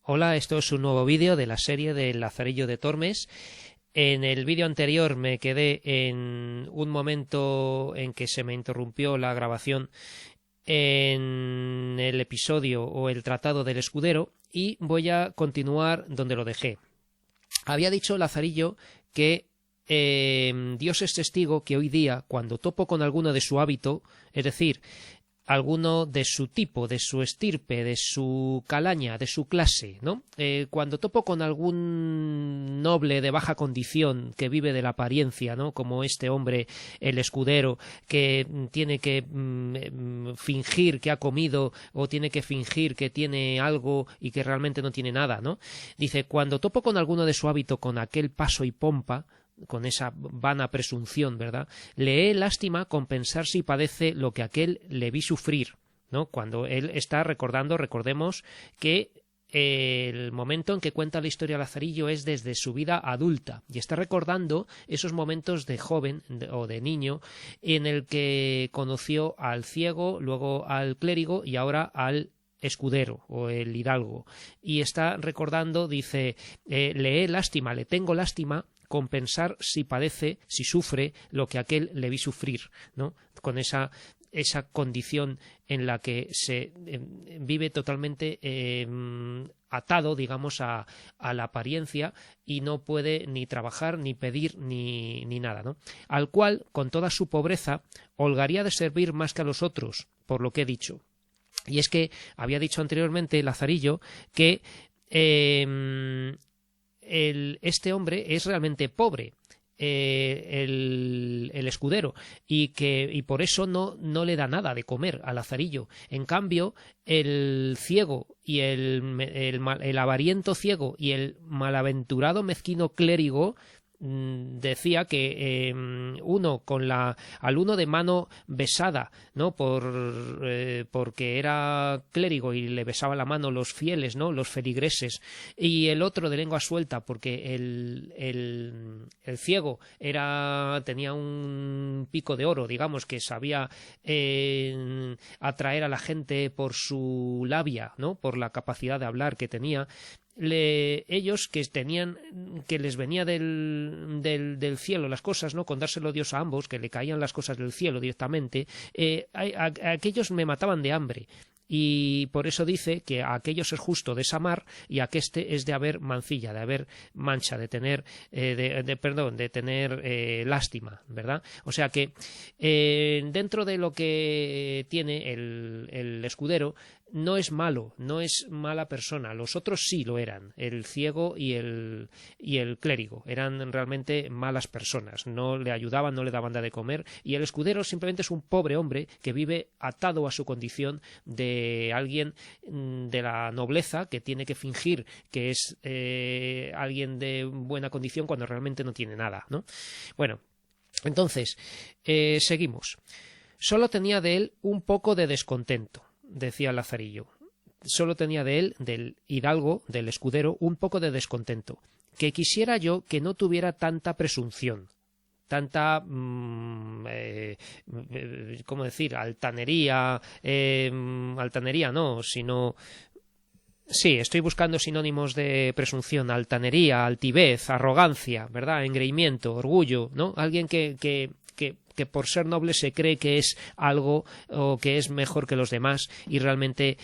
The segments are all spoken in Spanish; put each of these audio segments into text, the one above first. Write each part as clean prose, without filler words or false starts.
Hola, esto es un nuevo vídeo de la serie del Lazarillo de Tormes. En el vídeo anterior me quedé en un momento en que se me interrumpió la grabación en el episodio o el tratado del escudero y voy a continuar donde lo dejé. Había dicho Lazarillo que Dios es testigo que hoy día, cuando topo con alguno de su hábito, es decir, alguno de su tipo, de su estirpe, de su calaña, de su clase, ¿no? Cuando topo con algún noble de baja condición que vive de la apariencia, ¿no? Como este hombre, el escudero, que tiene que fingir que ha comido o tiene que fingir que tiene algo y que realmente no tiene nada, ¿no? Dice, cuando topo con alguno de su hábito con aquel paso y pompa, con esa vana presunción, ¿verdad? Le he lástima con pensar si padece lo que aquel le vi sufrir, ¿no? Cuando él está recordando, recordemos que el momento en que cuenta la historia Lazarillo es desde su vida adulta y está recordando esos momentos de joven o de niño en el que conoció al ciego, luego al clérigo y ahora al escudero o el hidalgo, y está recordando, dice, le he lástima, le tengo lástima con pensar si padece, si sufre lo que aquel le vi sufrir, ¿no? Con esa condición en la que se vive totalmente atado, digamos, a la apariencia y no puede ni trabajar, ni pedir, ni nada, ¿no? Al cual, con toda su pobreza, holgaría de servir más que a los otros, por lo que he dicho. Y es que había dicho anteriormente Lazarillo que este hombre es realmente pobre, el escudero, y por eso no le da nada de comer a Lazarillo. En cambio, el ciego y el avariento ciego y el malaventurado mezquino clérigo decía que uno al uno de mano besada, ¿no? Porque era clérigo y le besaba la mano los fieles, ¿no? Los feligreses, y el otro de lengua suelta porque el ciego tenía un pico de oro, digamos, que sabía atraer a la gente por su labia, ¿no? Por la capacidad de hablar que tenía. Ellos que les venía del cielo las cosas, ¿no? Con dárselo Dios a ambos, que le caían las cosas del cielo directamente, aquellos me mataban de hambre. Y por eso dice que a aquellos es justo desamar y a aqueste es de haber mancilla, de haber mancha, de tener de tener lástima, ¿verdad? O sea que dentro de lo que tiene el escudero, no es malo, no es mala persona. Los otros sí lo eran, el ciego y el clérigo eran realmente malas personas, no le ayudaban, no le daban nada de comer, y el escudero simplemente es un pobre hombre que vive atado a su condición de alguien de la nobleza, que tiene que fingir que es alguien de buena condición cuando realmente no tiene nada, ¿no? Bueno, entonces seguimos. Solo tenía de él un poco de descontento, decía Lazarillo. Solo tenía de él, del hidalgo, del escudero, un poco de descontento. Que quisiera yo que no tuviera tanta presunción, tanta, ¿cómo decir? Altanería no, sino... Sí, estoy buscando sinónimos de presunción: altanería, altivez, arrogancia, ¿verdad? Engreimiento, orgullo, ¿no? Alguien que por ser noble se cree que es algo o que es mejor que los demás y realmente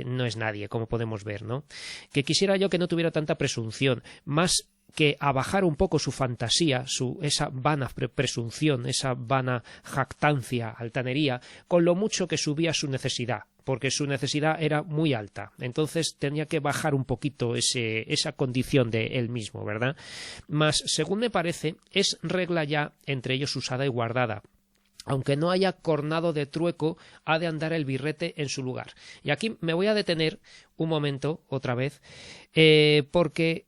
no es nadie, como podemos ver, ¿no? Que quisiera yo que no tuviera tanta presunción, más que a bajar un poco su fantasía, esa vana presunción, esa vana jactancia, altanería, con lo mucho que subía su necesidad, porque su necesidad era muy alta. Entonces tenía que bajar un poquito esa condición de él mismo, ¿verdad? Mas, según me parece, es regla ya entre ellos usada y guardada. Aunque no haya cornado de trueco, ha de andar el birrete en su lugar. Y aquí me voy a detener un momento, otra vez, porque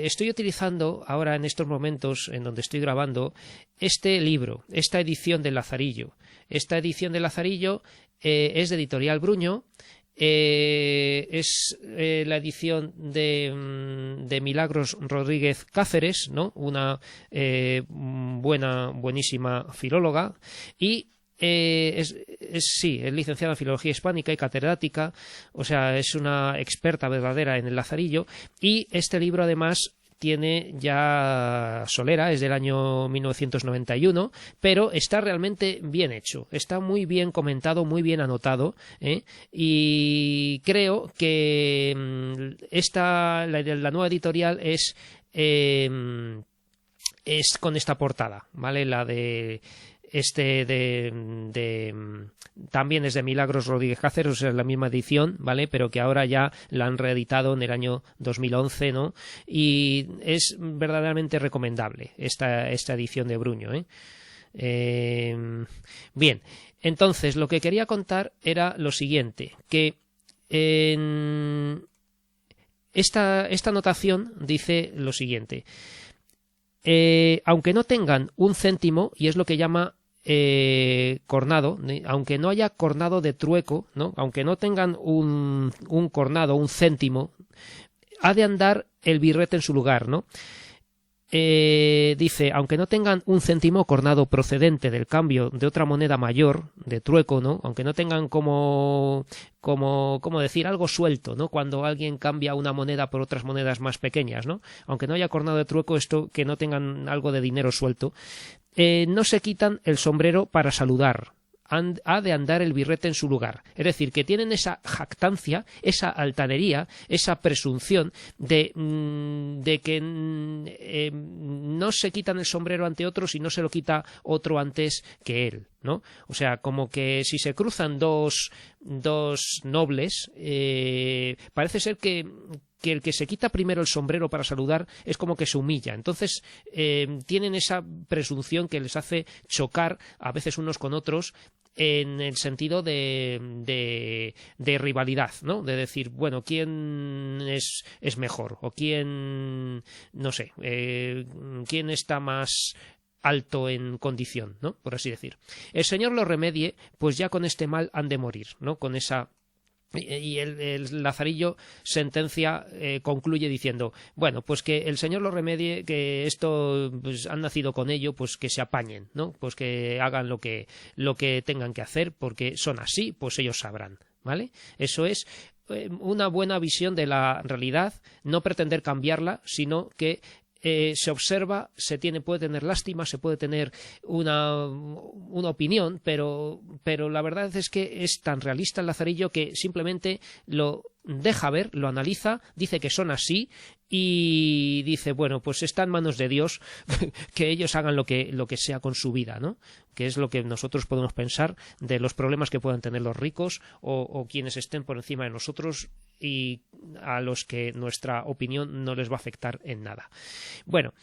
estoy utilizando ahora en estos momentos en donde estoy grabando este libro, esta edición de Lazarillo. Esta edición de Lazarillo es de Editorial Bruño, es la edición de Milagros Rodríguez Cáceres, ¿no? Una buenísima filóloga, y sí, es licenciada en Filología Hispánica y catedrática, o sea, es una experta verdadera en el Lazarillo, y este libro además tiene ya solera, es del año 1991, pero está realmente bien hecho, está muy bien comentado, muy bien anotado, y creo que la nueva editorial es con esta portada, ¿vale? La de también es de Milagros Rodríguez Cáceres, es la misma edición, ¿vale? Pero que ahora ya la han reeditado en el año 2011, ¿no? Y es verdaderamente recomendable esta edición de Bruño, bien, entonces lo que quería contar era lo siguiente, que esta anotación dice lo siguiente: aunque no tengan un céntimo, y es lo que llama cornado, aunque no haya cornado de trueco, ¿no? Aunque no tengan un cornado, un céntimo, ha de andar el birrete en su lugar, ¿no? Dice, aunque no tengan un céntimo cornado procedente del cambio de otra moneda mayor, de trueco, ¿no? Aunque no tengan como decir, algo suelto, ¿no? Cuando alguien cambia una moneda por otras monedas más pequeñas, ¿no? Aunque no haya cornado de trueco, esto, que no tengan algo de dinero suelto, no se quitan el sombrero para saludar. Ha de andar el birrete en su lugar. Es decir, que tienen esa jactancia, esa altanería, esa presunción de que no se quitan el sombrero ante otros y no se lo quita otro antes que él, ¿no? O sea, como que si se cruzan dos nobles, parece ser que el que se quita primero el sombrero para saludar es como que se humilla. Entonces tienen esa presunción que les hace chocar a veces unos con otros en el sentido de rivalidad, ¿no? De decir, bueno, ¿quién es mejor? O quién, no sé, quién está más alto en condición, ¿no? Por así decir. El Señor lo remedie, pues ya con este mal han de morir, ¿no? Con esa... Y el Lazarillo sentencia, concluye diciendo, bueno, pues que el Señor lo remedie, que esto pues, han nacido con ello, pues que se apañen, ¿no? Pues que hagan lo que tengan que hacer, porque son así, pues ellos sabrán, ¿vale? Eso es una buena visión de la realidad, no pretender cambiarla, sino que se observa, puede tener lástima, se puede tener una opinión, pero la verdad es que es tan realista el Lazarillo que simplemente lo deja ver, lo analiza, dice que son así y dice, bueno, pues está en manos de Dios que ellos hagan lo que sea con su vida, ¿no? Que es lo que nosotros podemos pensar de los problemas que puedan tener los ricos o quienes estén por encima de nosotros y a los que nuestra opinión no les va a afectar en nada. Bueno,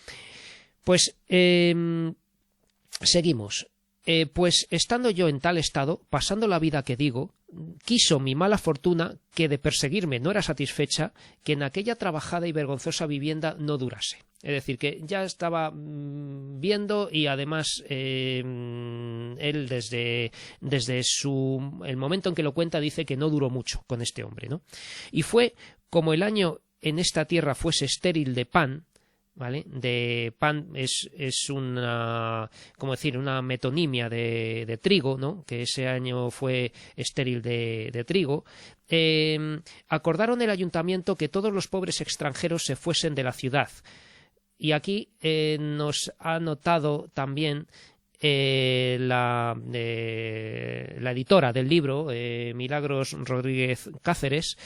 pues seguimos. Pues estando yo en tal estado, pasando la vida que digo, quiso mi mala fortuna, que de perseguirme no era satisfecha, que en aquella trabajada y vergonzosa vivienda no durase. Es decir, que ya estaba viendo y además él desde el momento en que lo cuenta dice que no duró mucho con este hombre, ¿no? Y fue como el año en esta tierra fuese estéril de pan, ¿vale? De pan es una, como decir, una metonimia de trigo, ¿no? Que ese año fue estéril de trigo. Acordaron el ayuntamiento que todos los pobres extranjeros se fuesen de la ciudad. Y aquí nos ha notado también la editora del libro, Milagros Rodríguez Cáceres,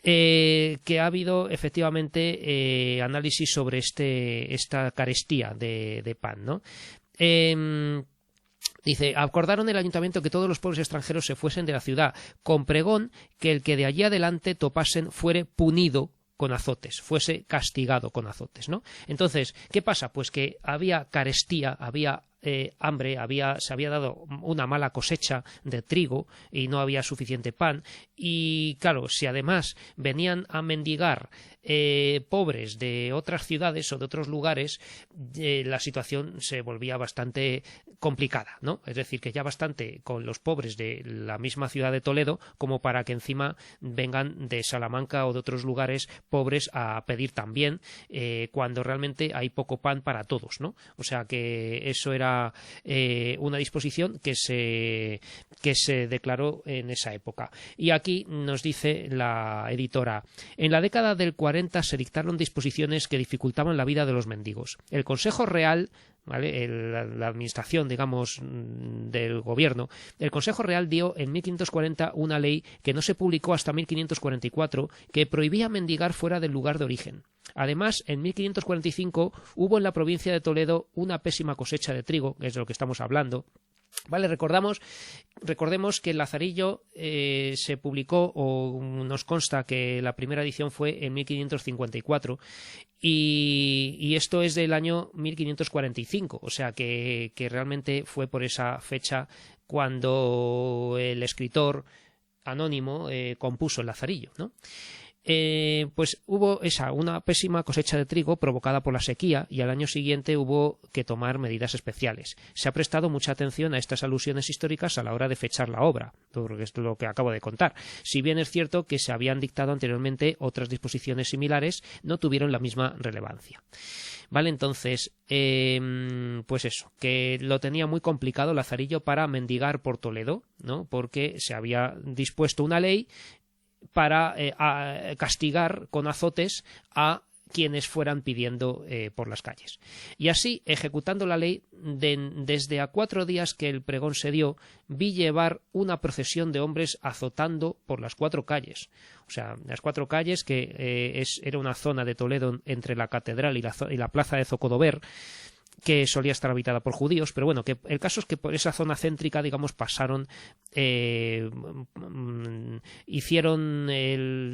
que ha habido efectivamente análisis sobre esta carestía de pan, ¿no? Dice, acordaron el ayuntamiento que todos los pueblos extranjeros se fuesen de la ciudad, con pregón que el que de allí adelante topasen fuere punido con azotes, fuese castigado con azotes, ¿no? Entonces, ¿qué pasa? Pues que había carestía, había hambre, se había dado una mala cosecha de trigo y no había suficiente pan y claro, si además venían a mendigar pobres de otras ciudades o de otros lugares, la situación se volvía bastante complicada, ¿no? Es decir, que ya bastante con los pobres de la misma ciudad de Toledo como para que encima vengan de Salamanca o de otros lugares pobres a pedir también, cuando realmente hay poco pan para todos, ¿no? O sea que eso era una disposición que se declaró en esa época. Y aquí nos dice la editora: en la década del 40 se dictaron disposiciones que dificultaban la vida de los mendigos. El Consejo Real, ¿vale?, la administración, digamos, del gobierno, el Consejo Real dio en 1540 una ley que no se publicó hasta 1544 que prohibía mendigar fuera del lugar de origen. Además, en 1545 hubo en la provincia de Toledo una pésima cosecha de trigo, que es de lo que estamos hablando. Vale, recordemos que el Lazarillo se publicó, o nos consta que la primera edición fue en 1554 y esto es del año 1545, o sea que realmente fue por esa fecha cuando el escritor anónimo compuso el Lazarillo, ¿no? Pues hubo una pésima cosecha de trigo provocada por la sequía y al año siguiente hubo que tomar medidas especiales. Se ha prestado mucha atención a estas alusiones históricas a la hora de fechar la obra, porque es lo que acabo de contar. Si bien es cierto que se habían dictado anteriormente otras disposiciones similares, no tuvieron la misma relevancia. Vale, entonces, pues eso, que lo tenía muy complicado Lazarillo para mendigar por Toledo, ¿no? Porque se había dispuesto una ley para castigar con azotes a quienes fueran pidiendo por las calles. Y así, ejecutando la ley, desde a 4 días que el pregón se dio, vi llevar una procesión de hombres azotando por las 4 calles. O sea, las 4 calles, que era una zona de Toledo entre la catedral y la plaza de Zocodover, que solía estar habitada por judíos, pero bueno, que el caso es que por esa zona céntrica, digamos, pasaron, hicieron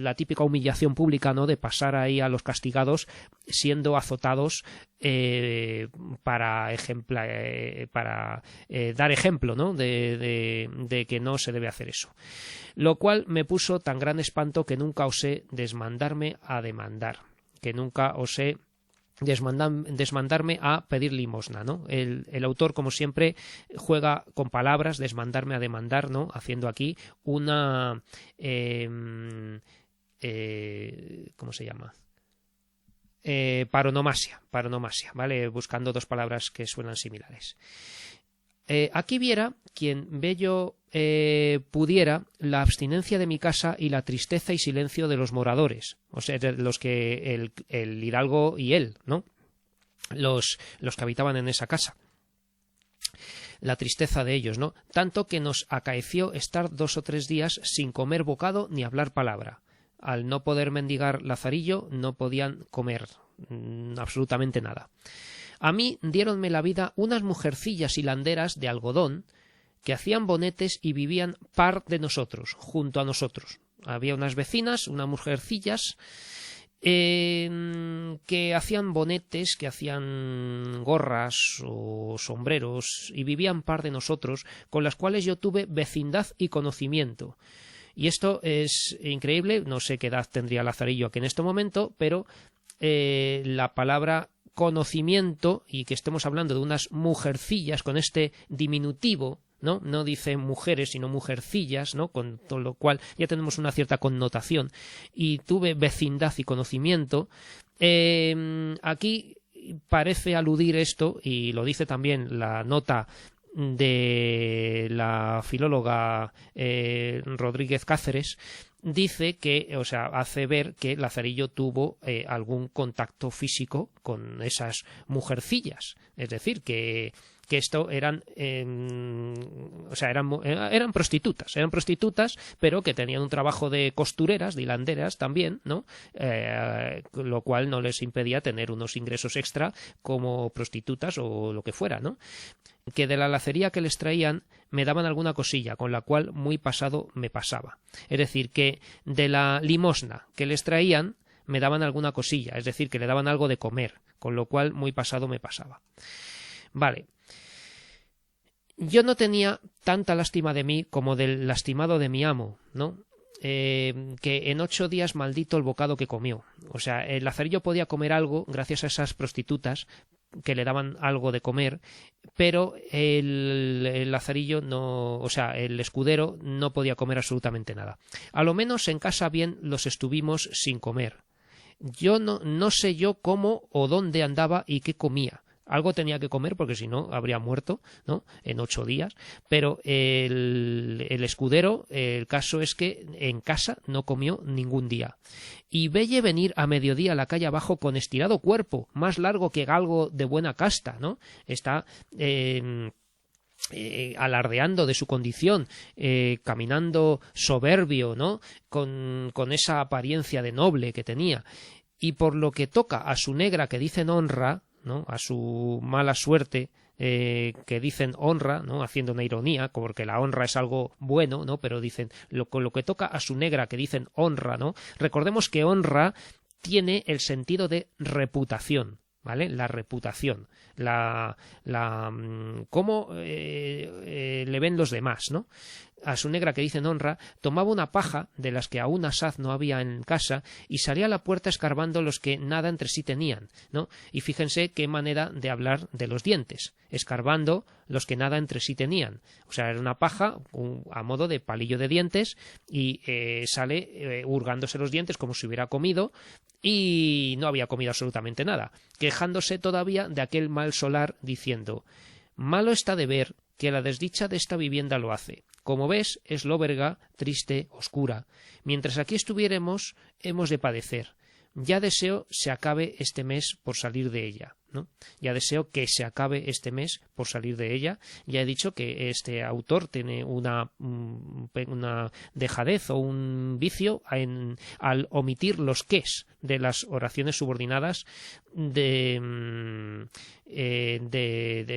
la típica humillación pública, ¿no?, de pasar ahí a los castigados siendo azotados para dar ejemplo, ¿no?, de que no se debe hacer eso. Lo cual me puso tan gran espanto que nunca osé desmandarme a demandar, que nunca osé desmandarme a pedir limosna, ¿no? El autor, como siempre, juega con palabras, desmandarme a demandar, ¿no?, haciendo aquí una ¿cómo se llama? Paronomasia, ¿vale? Buscando 2 palabras que suenan similares. Aquí viera quien bello pudiera la abstinencia de mi casa y la tristeza y silencio de los moradores, o sea, de los que el hidalgo y él, ¿no?, los que habitaban en esa casa, la tristeza de ellos, ¿no?, tanto que nos acaeció estar 2 o 3 días sin comer bocado ni hablar palabra. Al no poder mendigar Lazarillo, no podían comer absolutamente nada. A mí diéronme la vida unas mujercillas hilanderas de algodón que hacían bonetes y vivían par de nosotros, junto a nosotros. Había unas vecinas, unas mujercillas, que hacían bonetes, que hacían gorras o sombreros y vivían par de nosotros, con las cuales yo tuve vecindad y conocimiento. Y esto es increíble, no sé qué edad tendría Lazarillo aquí en este momento, pero la palabra conocimiento, y que estemos hablando de unas mujercillas con este diminutivo, no dice mujeres sino mujercillas, ¿no?, con todo lo cual ya tenemos una cierta connotación, y tuve vecindad y conocimiento. Aquí parece aludir esto, y lo dice también la nota de la filóloga Rodríguez Cáceres, dice que, o sea, hace ver que Lazarillo tuvo algún contacto físico con esas mujercillas, es decir, que esto eran prostitutas, pero que tenían un trabajo de costureras, de hilanderas también, ¿no? Lo cual no les impedía tener unos ingresos extra como prostitutas o lo que fuera, ¿no? Que de la lacería que les traían me daban alguna cosilla, con la cual muy pasado me pasaba. Es decir, que de la limosna que les traían me daban alguna cosilla, es decir, que le daban algo de comer, con lo cual muy pasado me pasaba. Vale. Yo no tenía tanta lástima de mí como del lastimado de mi amo, ¿no? Que en 8 días maldito el bocado que comió. O sea, el Lazarillo podía comer algo gracias a esas prostitutas, que le daban algo de comer, pero el lazarillo no, o sea, el escudero no podía comer absolutamente nada. A lo menos en casa bien los estuvimos sin comer. Yo no sé yo cómo o dónde andaba y qué comía. Algo tenía que comer porque si no habría muerto, ¿no? En 8 días. Pero el escudero, el caso es que en casa no comió ningún día. Y velle venir a mediodía a la calle abajo con estirado cuerpo, más largo que galgo de buena casta, ¿no? Está alardeando de su condición, caminando soberbio, ¿no? Con esa apariencia de noble que tenía. Y por lo que toca a su negra que dicen honra, ¿no? A su mala suerte, que dicen honra, ¿no? Haciendo una ironía, porque la honra es algo bueno, ¿no? Pero dicen, con lo que toca a su negra que dicen honra, ¿no? Recordemos que honra tiene el sentido de reputación, ¿vale? La reputación, cómo le ven los demás, ¿no? A su negra que dicen honra, tomaba una paja de las que aún asaz no había en casa y salía a la puerta escarbando los que nada entre sí tenían, ¿no? Y fíjense qué manera de hablar de los dientes, escarbando los que nada entre sí tenían. O sea, era una paja a modo de palillo de dientes y sale hurgándose los dientes como si hubiera comido y no había comido absolutamente nada, quejándose todavía de aquel mal solar diciendo: malo está de ver que la desdicha de esta vivienda lo hace. Como ves, es lóbrega, triste, oscura. Mientras aquí estuviéremos, hemos de padecer. Ya deseo se acabe este mes por salir de ella, ¿no? Ya deseo que se acabe este mes por salir de ella. Ya he dicho que este autor tiene una dejadez o un vicio al omitir los qués de las oraciones subordinadas de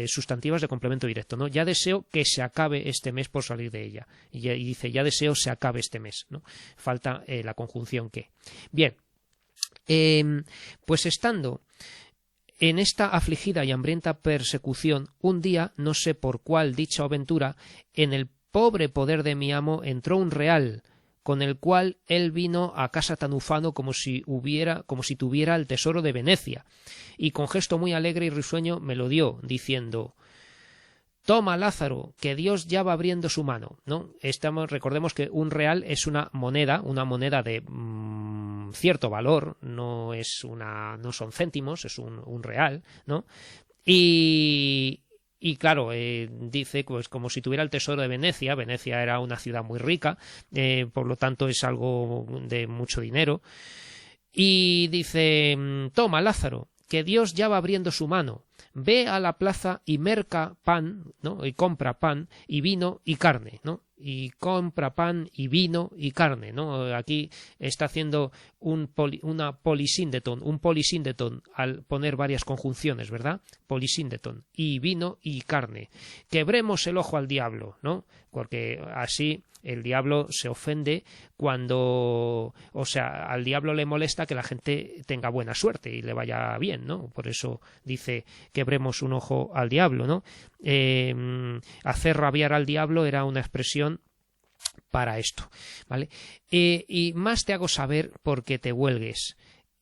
sustantivas de complemento directo, ¿no? Ya deseo que se acabe este mes por salir de ella. Y dice, ya deseo se acabe este mes, ¿no? Falta la conjunción que. Bien. Pues estando en esta afligida y hambrienta persecución, un día, no sé por cuál dicha o aventura, en el pobre poder de mi amo entró un real, con el cual él vino a casa tan ufano como si tuviera el tesoro de Venecia, y con gesto muy alegre y risueño me lo dio, diciendo: toma, Lázaro, que Dios ya va abriendo su mano, ¿no? Recordemos que un real es una moneda de cierto valor, no son céntimos, es un real, ¿no? Y claro, dice pues como si tuviera el tesoro de Venecia. Venecia era una ciudad muy rica, por lo tanto es algo de mucho dinero. Y dice: toma, Lázaro, que Dios ya va abriendo su mano. Ve a la plaza y merca pan, ¿no? Y compra pan y vino y carne, ¿no? Y compra pan y vino y carne, ¿no? Aquí está haciendo un polisíndeton al poner varias conjunciones, ¿verdad? Polisíndeton, y vino y carne. Quebremos el ojo al diablo, ¿no? Porque así el diablo se ofende cuando, o sea, al diablo le molesta que la gente tenga buena suerte y le vaya bien, ¿no? Por eso dice: quebremos un ojo al diablo, ¿no? Hacer rabiar al diablo era una expresión para esto, ¿vale? Y más te hago saber porque te huelgues,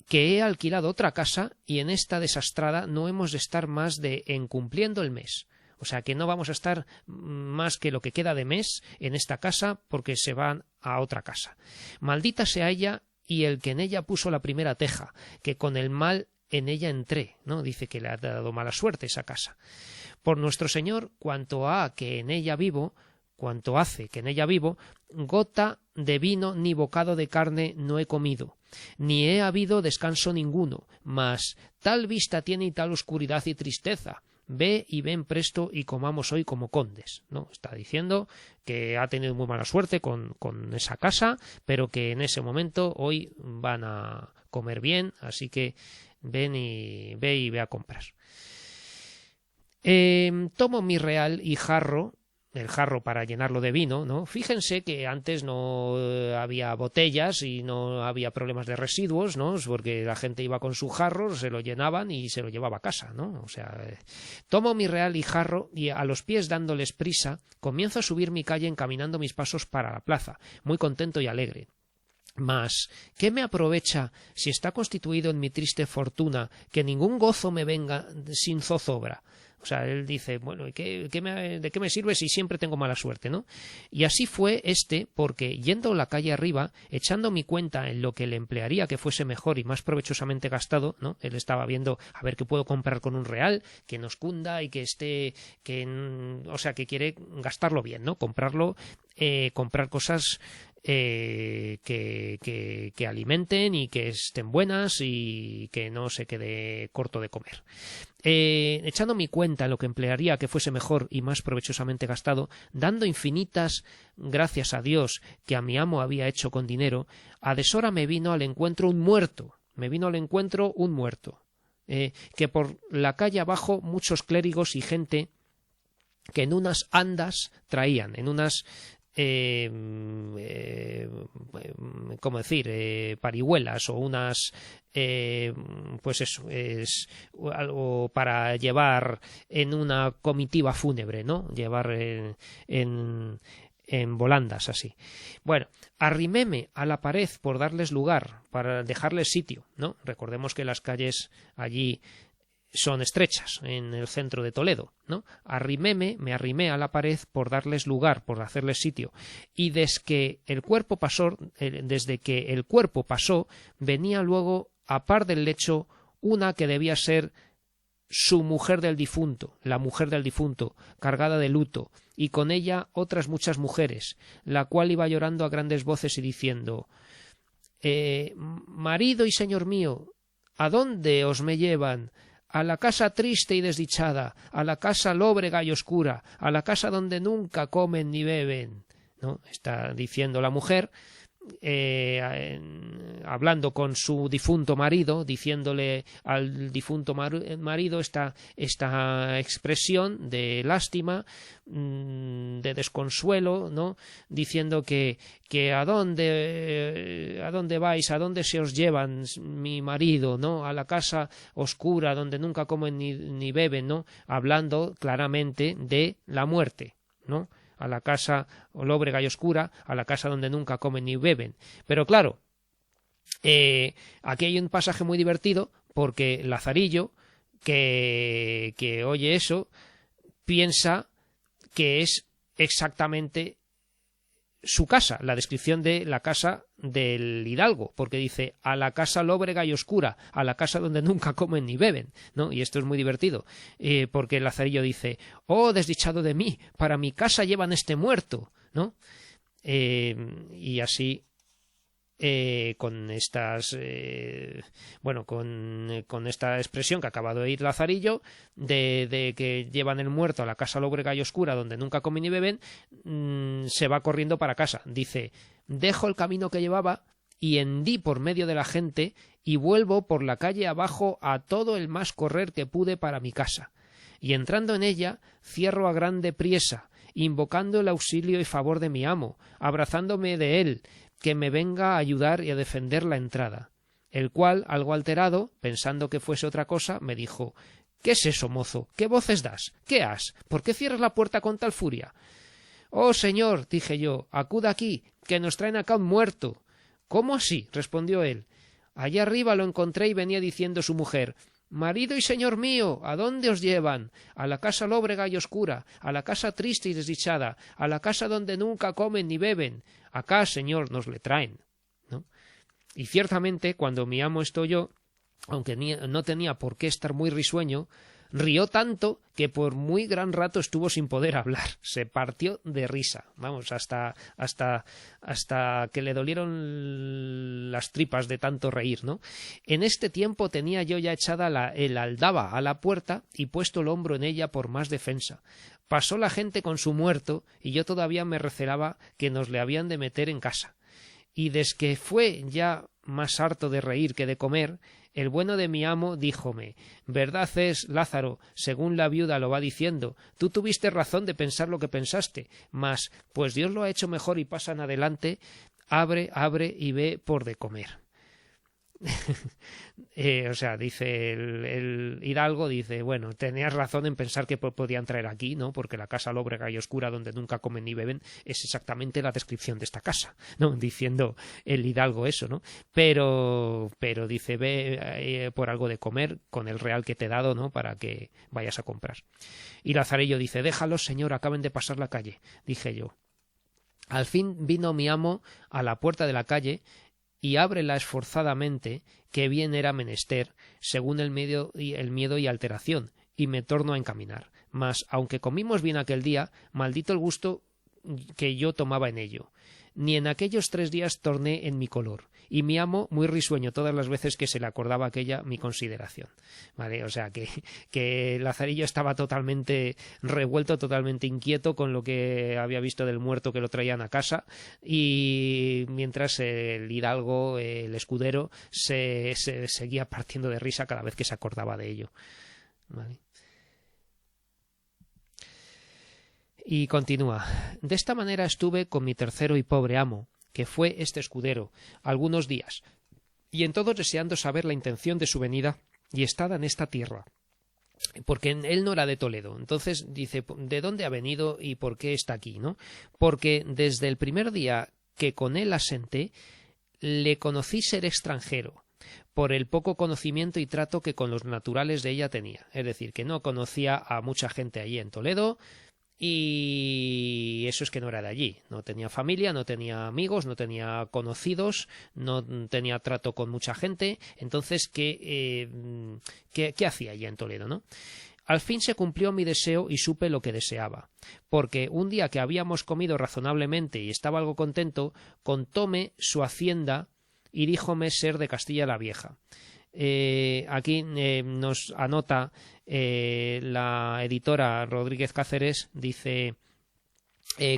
que he alquilado otra casa y en esta desastrada no hemos de estar más de en cumpliendo el mes. O sea que no vamos a estar más que lo que queda de mes en esta casa porque se van a otra casa. Maldita sea ella y el que en ella puso la primera teja, que con el mal en ella entré, ¿no? Dice que le ha dado mala suerte esa casa. Por nuestro Señor, cuanto hace que en ella vivo, gota de vino ni bocado de carne no he comido, ni he habido descanso ninguno, mas tal vista tiene y tal oscuridad y tristeza. Ve y ven presto y comamos hoy como condes, ¿no? Está diciendo que ha tenido muy mala suerte con esa casa, pero que en ese momento hoy van a comer bien, así que ve a comprar. Tomo mi real y el jarro para llenarlo de vino, ¿no? Fíjense que antes no había botellas y no había problemas de residuos, ¿no? Porque la gente iba con su jarro, se lo llenaban y se lo llevaba a casa, ¿no? O sea, tomo mi real y jarro y a los pies dándoles prisa, comienzo a subir mi calle encaminando mis pasos para la plaza, muy contento y alegre. Mas, ¿qué me aprovecha si está constituido en mi triste fortuna que ningún gozo me venga sin zozobra? O sea, él dice, bueno, ¿de qué me sirve si siempre tengo mala suerte, ¿no? Y así fue porque yendo la calle arriba, echando mi cuenta en lo que le emplearía que fuese mejor y más provechosamente gastado, ¿no? Él estaba viendo a ver qué puedo comprar con un real, que nos cunda y que esté, o sea, que quiere gastarlo bien, ¿no? Comprar cosas que alimenten y que estén buenas y que no se quede corto de comer. Echando mi cuenta en lo que emplearía que fuese mejor y más provechosamente gastado, dando infinitas gracias a Dios que a mi amo había hecho con dinero, a deshora me vino al encuentro un muerto, que por la calle abajo muchos clérigos y gente que en unas andas traían, en unas ¿cómo decir? Parihuelas o unas pues eso, es algo para llevar en una comitiva fúnebre, ¿no? Llevar en volandas así. Bueno, arriméme a la pared por darles lugar, para dejarles sitio, ¿no? Recordemos que las calles allí son estrechas en el centro de Toledo, ¿no? Me arrimé a la pared por darles lugar, por hacerles sitio, y desde que el cuerpo pasó, venía luego a par del lecho una que debía ser su mujer del difunto, la mujer del difunto, cargada de luto, y con ella otras muchas mujeres, la cual iba llorando a grandes voces y diciendo: marido y señor mío, ¿a dónde os me llevan? A la casa triste y desdichada, a la casa lóbrega y oscura, a la casa donde nunca comen ni beben, ¿no? Está diciendo la mujer, hablando con su difunto marido, diciéndole al difunto marido esta expresión de lástima, de desconsuelo, ¿no? Diciendo que a dónde vais, a dónde se os llevan mi marido, ¿no? A la casa oscura donde nunca comen ni beben, ¿no? Hablando claramente de la muerte, ¿no? A la casa lóbrega y oscura, a la casa donde nunca comen ni beben. Pero claro, aquí hay un pasaje muy divertido, porque Lazarillo, que oye eso, piensa que es exactamente su casa, la descripción de la casa del hidalgo, porque dice a la casa lóbrega y oscura, a la casa donde nunca comen ni beben, ¿no? Y esto es muy divertido, porque Lazarillo dice: oh, desdichado de mí, para mi casa llevan este muerto, ¿no? Y así con estas con esta expresión que acaba de oír Lazarillo de que llevan el muerto a la casa lóbrega y oscura donde nunca comen ni beben, se va corriendo para casa. Dice: dejo el camino que llevaba y hendí por medio de la gente y vuelvo por la calle abajo a todo el más correr que pude para mi casa, y entrando en ella cierro a grande priesa, invocando el auxilio y favor de mi amo, abrazándome de él, que me venga a ayudar y a defender la entrada. El cual, algo alterado, pensando que fuese otra cosa, me dijo: ¿qué es eso, mozo? ¿Qué voces das? ¿Qué has? ¿Por qué cierras la puerta con tal furia? Oh, señor, dije yo, acuda aquí, que nos traen acá un muerto. ¿Cómo así? Respondió él. Allá arriba lo encontré y venía diciendo su mujer: marido y señor mío, ¿a dónde os llevan? A la casa lóbrega y oscura, a la casa triste y desdichada, a la casa donde nunca comen ni beben. Acá, señor, nos le traen, ¿no? Y ciertamente, cuando mi amo esto oyó, aunque no tenía por qué estar muy risueño, rió tanto que por muy gran rato estuvo sin poder hablar. Se partió de risa, vamos, hasta que le dolieron las tripas de tanto reír, ¿no? En este tiempo tenía yo ya echada el aldaba a la puerta y puesto el hombro en ella por más defensa. Pasó la gente con su muerto y yo todavía me recelaba que nos le habían de meter en casa. Y desde que fue ya más harto de reír que de comer, el bueno de mi amo díjome: verdad es, Lázaro, según la viuda lo va diciendo, tú tuviste razón de pensar lo que pensaste, mas, pues Dios lo ha hecho mejor y pasan adelante, abre y ve por de comer. O sea, dice el hidalgo, dice, bueno, tenías razón en pensar que podían traer aquí, ¿no? Porque la casa lóbrega y oscura donde nunca comen ni beben es exactamente la descripción de esta casa, ¿no? Diciendo el hidalgo eso, ¿no? Pero dice, ve por algo de comer con el real que te he dado, ¿no? Para que vayas a comprar. Y Lazarillo dice, déjalos, señor, acaben de pasar la calle. Dije yo. Al fin vino mi amo a la puerta de la calle y ábrela esforzadamente, que bien era menester, según el miedo y alteración, y me torno a encaminar. Mas, aunque comimos bien aquel día, maldito el gusto que yo tomaba en ello. Ni en aquellos 3 días torné en mi color, y mi amo muy risueño todas las veces que se le acordaba aquella mi consideración. ¿Vale? O sea que Lazarillo estaba totalmente revuelto, totalmente inquieto con lo que había visto del muerto que lo traían a casa, y mientras el hidalgo, el escudero, se seguía partiendo de risa cada vez que se acordaba de ello. ¿Vale? Y continúa. De esta manera estuve con mi tercero y pobre amo, que fue este escudero, algunos días, y en todos deseando saber la intención de su venida y estada en esta tierra, porque él no era de Toledo. Entonces dice, ¿de dónde ha venido y por qué está aquí, no? Porque desde el primer día que con él asenté, le conocí ser extranjero, por el poco conocimiento y trato que con los naturales de ella tenía. Es decir, que no conocía a mucha gente allí en Toledo, y eso es que no era de allí, no tenía familia, no tenía amigos, no tenía conocidos, no tenía trato con mucha gente. Entonces, ¿qué hacía allí en Toledo, no? Al fin se cumplió mi deseo y supe lo que deseaba, porque un día que habíamos comido razonablemente y estaba algo contento, contóme su hacienda y díjome ser de Castilla la Vieja. Aquí nos anota la editora Rodríguez Cáceres, dice,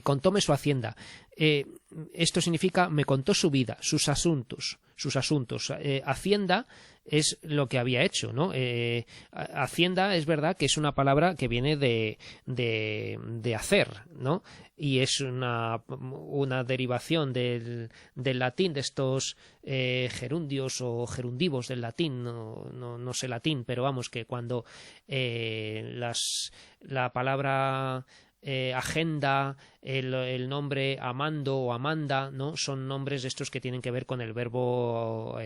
contóme su hacienda. Esto significa, me contó su vida, sus asuntos. Hacienda es lo que había hecho, ¿no? Hacienda es verdad que es una palabra que viene de hacer, ¿no? Y es una derivación del latín, de estos gerundios o gerundivos del latín, no sé latín, pero vamos, que cuando la palabra agenda, el nombre Amando o Amanda, ¿no? Son nombres estos que tienen que ver con el verbo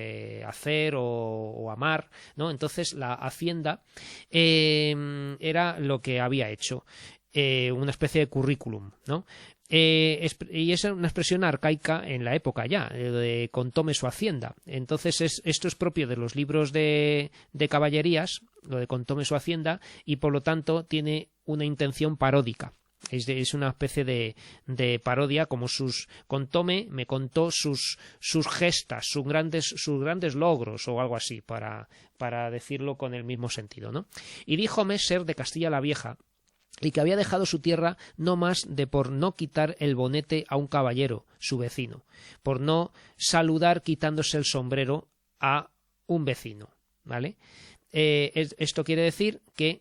hacer o amar, ¿no? Entonces la hacienda era lo que había hecho, una especie de currículum, ¿no? Y es una expresión arcaica en la época ya, de contóme su hacienda. Entonces esto es propio de los libros de caballerías, lo de contóme su hacienda, y por lo tanto tiene una intención paródica. Es una especie de parodia, como contóme, me contó sus gestas, sus grandes logros o algo así, para decirlo con el mismo sentido, ¿no? Y díjome ser de Castilla la Vieja, y que había dejado su tierra no más de por no quitar el bonete a un caballero, su vecino, por no saludar quitándose el sombrero a un vecino, ¿vale? Esto quiere decir que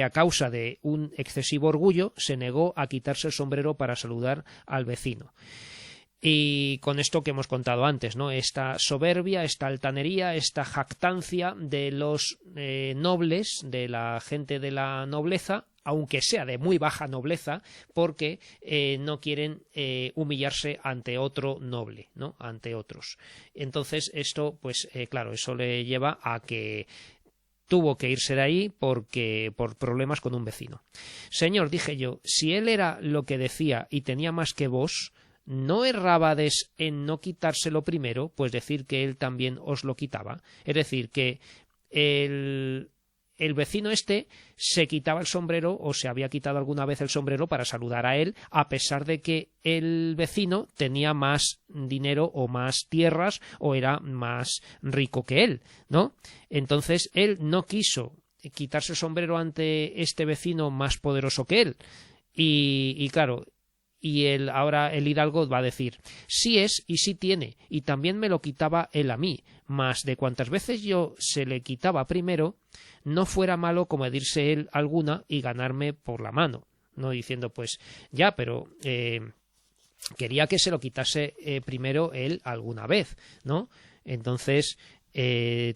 a causa de un excesivo orgullo se negó a quitarse el sombrero para saludar al vecino. Y con esto que hemos contado antes, ¿no? Esta soberbia, esta altanería, esta jactancia de los nobles, de la gente de la nobleza, aunque sea de muy baja nobleza, porque no quieren humillarse ante otro noble, ¿no? Ante otros. Entonces esto, pues claro, eso le lleva a que tuvo que irse de ahí por problemas con un vecino. Señor, dije yo, si él era lo que decía y tenía más que vos, ¿no errábades en no quitárselo primero? Pues decir que él también os lo quitaba. Es decir, que el vecino se quitaba el sombrero, o se había quitado alguna vez el sombrero para saludar a él, a pesar de que el vecino tenía más dinero o más tierras o era más rico que él, ¿no? Entonces él no quiso quitarse el sombrero ante este vecino más poderoso que él. Y claro, ahora el hidalgo va a decir, sí es y sí tiene, y también me lo quitaba él a mí, mas de cuantas veces yo se le quitaba primero, no fuera malo comedirse él alguna y ganarme por la mano, no diciendo pues ya, pero quería que se lo quitase primero él alguna vez, ¿no? Entonces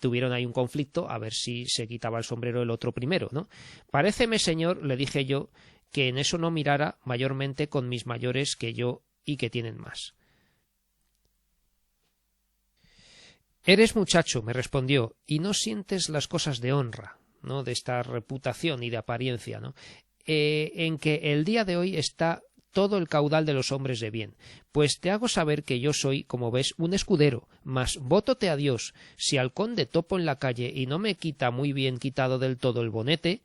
tuvieron ahí un conflicto a ver si se quitaba el sombrero el otro primero, ¿no? Paréceme, señor, le dije yo, que en eso no mirara mayormente con mis mayores que yo y que tienen más. Eres muchacho, me respondió, y no sientes las cosas de honra, ¿no? De esta reputación y de apariencia, ¿no? En que el día de hoy está todo el caudal de los hombres de bien. Pues te hago saber que yo soy, como ves, un escudero, mas vótote a Dios, si al conde topo en la calle y no me quita muy bien quitado del todo el bonete,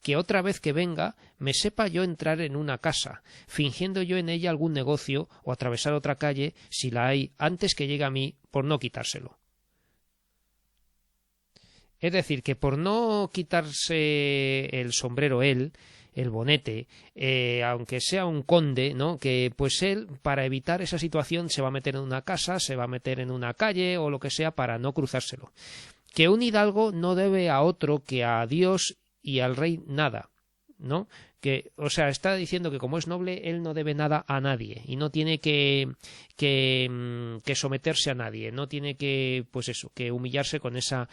que otra vez que venga me sepa yo entrar en una casa, fingiendo yo en ella algún negocio o atravesar otra calle, si la hay, antes que llegue a mí, por no quitárselo. Es decir, que por no quitarse el sombrero él, el bonete, aunque sea un conde, ¿no? Que pues él, para evitar esa situación, se va a meter en una casa, se va a meter en una calle o lo que sea para no cruzárselo. Que un hidalgo no debe a otro que a Dios y al rey nada, ¿no? Que, o sea, está diciendo que como es noble, él no debe nada a nadie y no tiene que someterse a nadie, no tiene que, pues eso, que humillarse con esa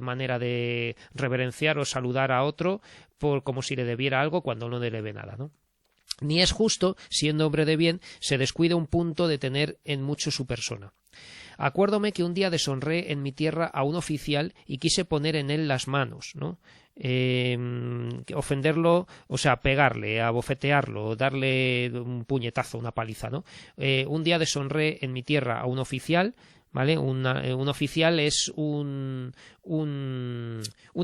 manera de reverenciar o saludar a otro por como si le debiera algo cuando no le debe nada, ¿no? Ni es justo, siendo hombre de bien, se descuide un punto de tener en mucho su persona. Acuérdome que un día deshonré en mi tierra a un oficial y quise poner en él las manos, ¿no? Ofenderlo, o sea, pegarle, abofetearlo, darle un puñetazo, una paliza, ¿no? Un día deshonré en mi tierra a un oficial, ¿vale? Un oficial es un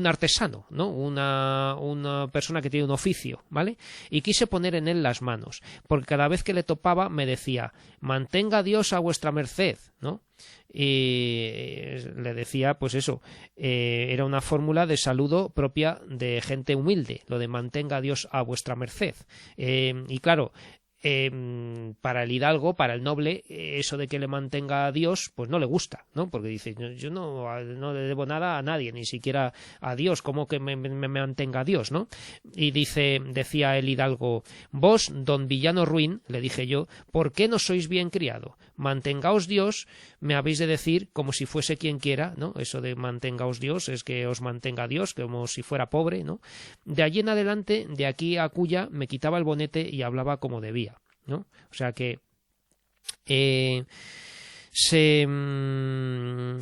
artesano, ¿no? Una persona que tiene un oficio, ¿vale? Y quise poner en él las manos, porque cada vez que le topaba me decía, mantenga Dios a vuestra merced, ¿no? Y le decía, pues eso, era una fórmula de saludo propia de gente humilde, lo de mantenga Dios a vuestra merced. Y claro, para el hidalgo, para el noble, eso de que le mantenga a Dios, pues no le gusta, ¿no? Porque dice, yo no le debo nada a nadie, ni siquiera a Dios, ¿cómo que me mantenga a Dios, ¿no? Y decía el hidalgo, vos, don villano ruin, le dije yo, ¿por qué no sois bien criado? Mantengaos Dios, me habéis de decir como si fuese quien quiera, ¿no? Eso de mantengaos Dios es que os mantenga Dios, como si fuera pobre, ¿no? De allí en adelante, de aquí a Cuya, me quitaba el bonete y hablaba como debía, ¿no? O sea que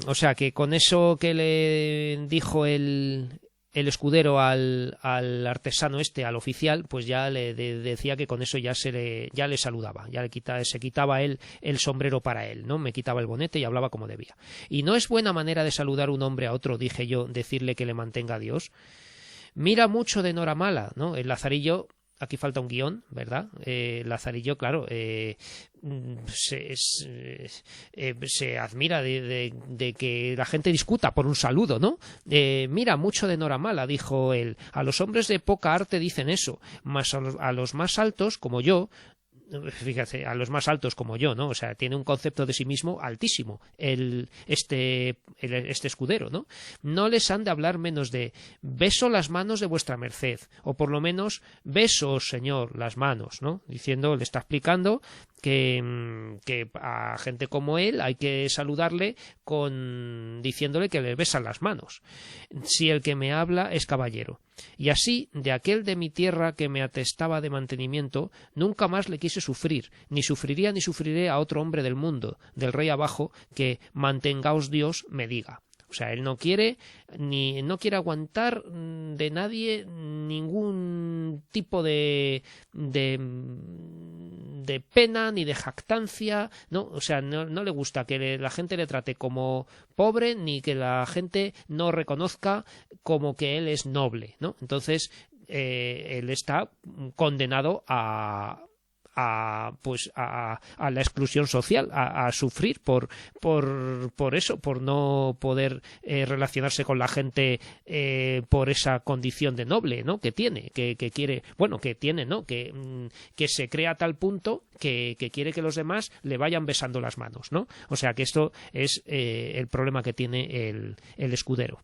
o sea que con eso que le dijo el escudero al artesano al oficial, pues ya le decía que con eso ya le saludaba, ya se quitaba él el sombrero para él, ¿no? Me quitaba el bonete y hablaba como debía. Y no es buena manera de saludar un hombre a otro, dije yo, decirle que le mantenga a Dios. Mira mucho de Noramala, ¿no? El Lazarillo, aquí falta un guión, ¿verdad? Lazarillo, claro, se admira de que la gente discuta por un saludo, ¿no? Mira mucho de Noramala, dijo él. A los hombres de poca arte dicen eso, mas a los más altos, como yo, fíjate, a los más altos como yo, ¿no? O sea, tiene un concepto de sí mismo altísimo este escudero, ¿no? No les han de hablar menos de beso las manos de vuestra merced, o por lo menos beso, señor, las manos, ¿no? Diciendo, le está explicando que a gente como él hay que saludarle diciéndole que le besan las manos, si el que me habla es caballero. Y así, de aquel de mi tierra que me atestaba de mantenimiento, nunca más le quise sufrir, ni sufriría ni sufriré a otro hombre del mundo, del rey abajo, que mantengaos Dios me diga. O sea, él no quiere aguantar de nadie ningún tipo de pena ni de jactancia, ¿no? O sea, no le gusta que la gente le trate como pobre ni que la gente no reconozca como que él es noble, ¿no? Entonces, él está condenado a la exclusión social, a sufrir por eso, por no poder relacionarse con la gente por esa condición de noble, ¿no? Que tiene, que quiere, bueno, que tiene, ¿no? Que se crea a tal punto que quiere que los demás le vayan besando las manos, ¿no? O sea que esto es el problema que tiene el escudero.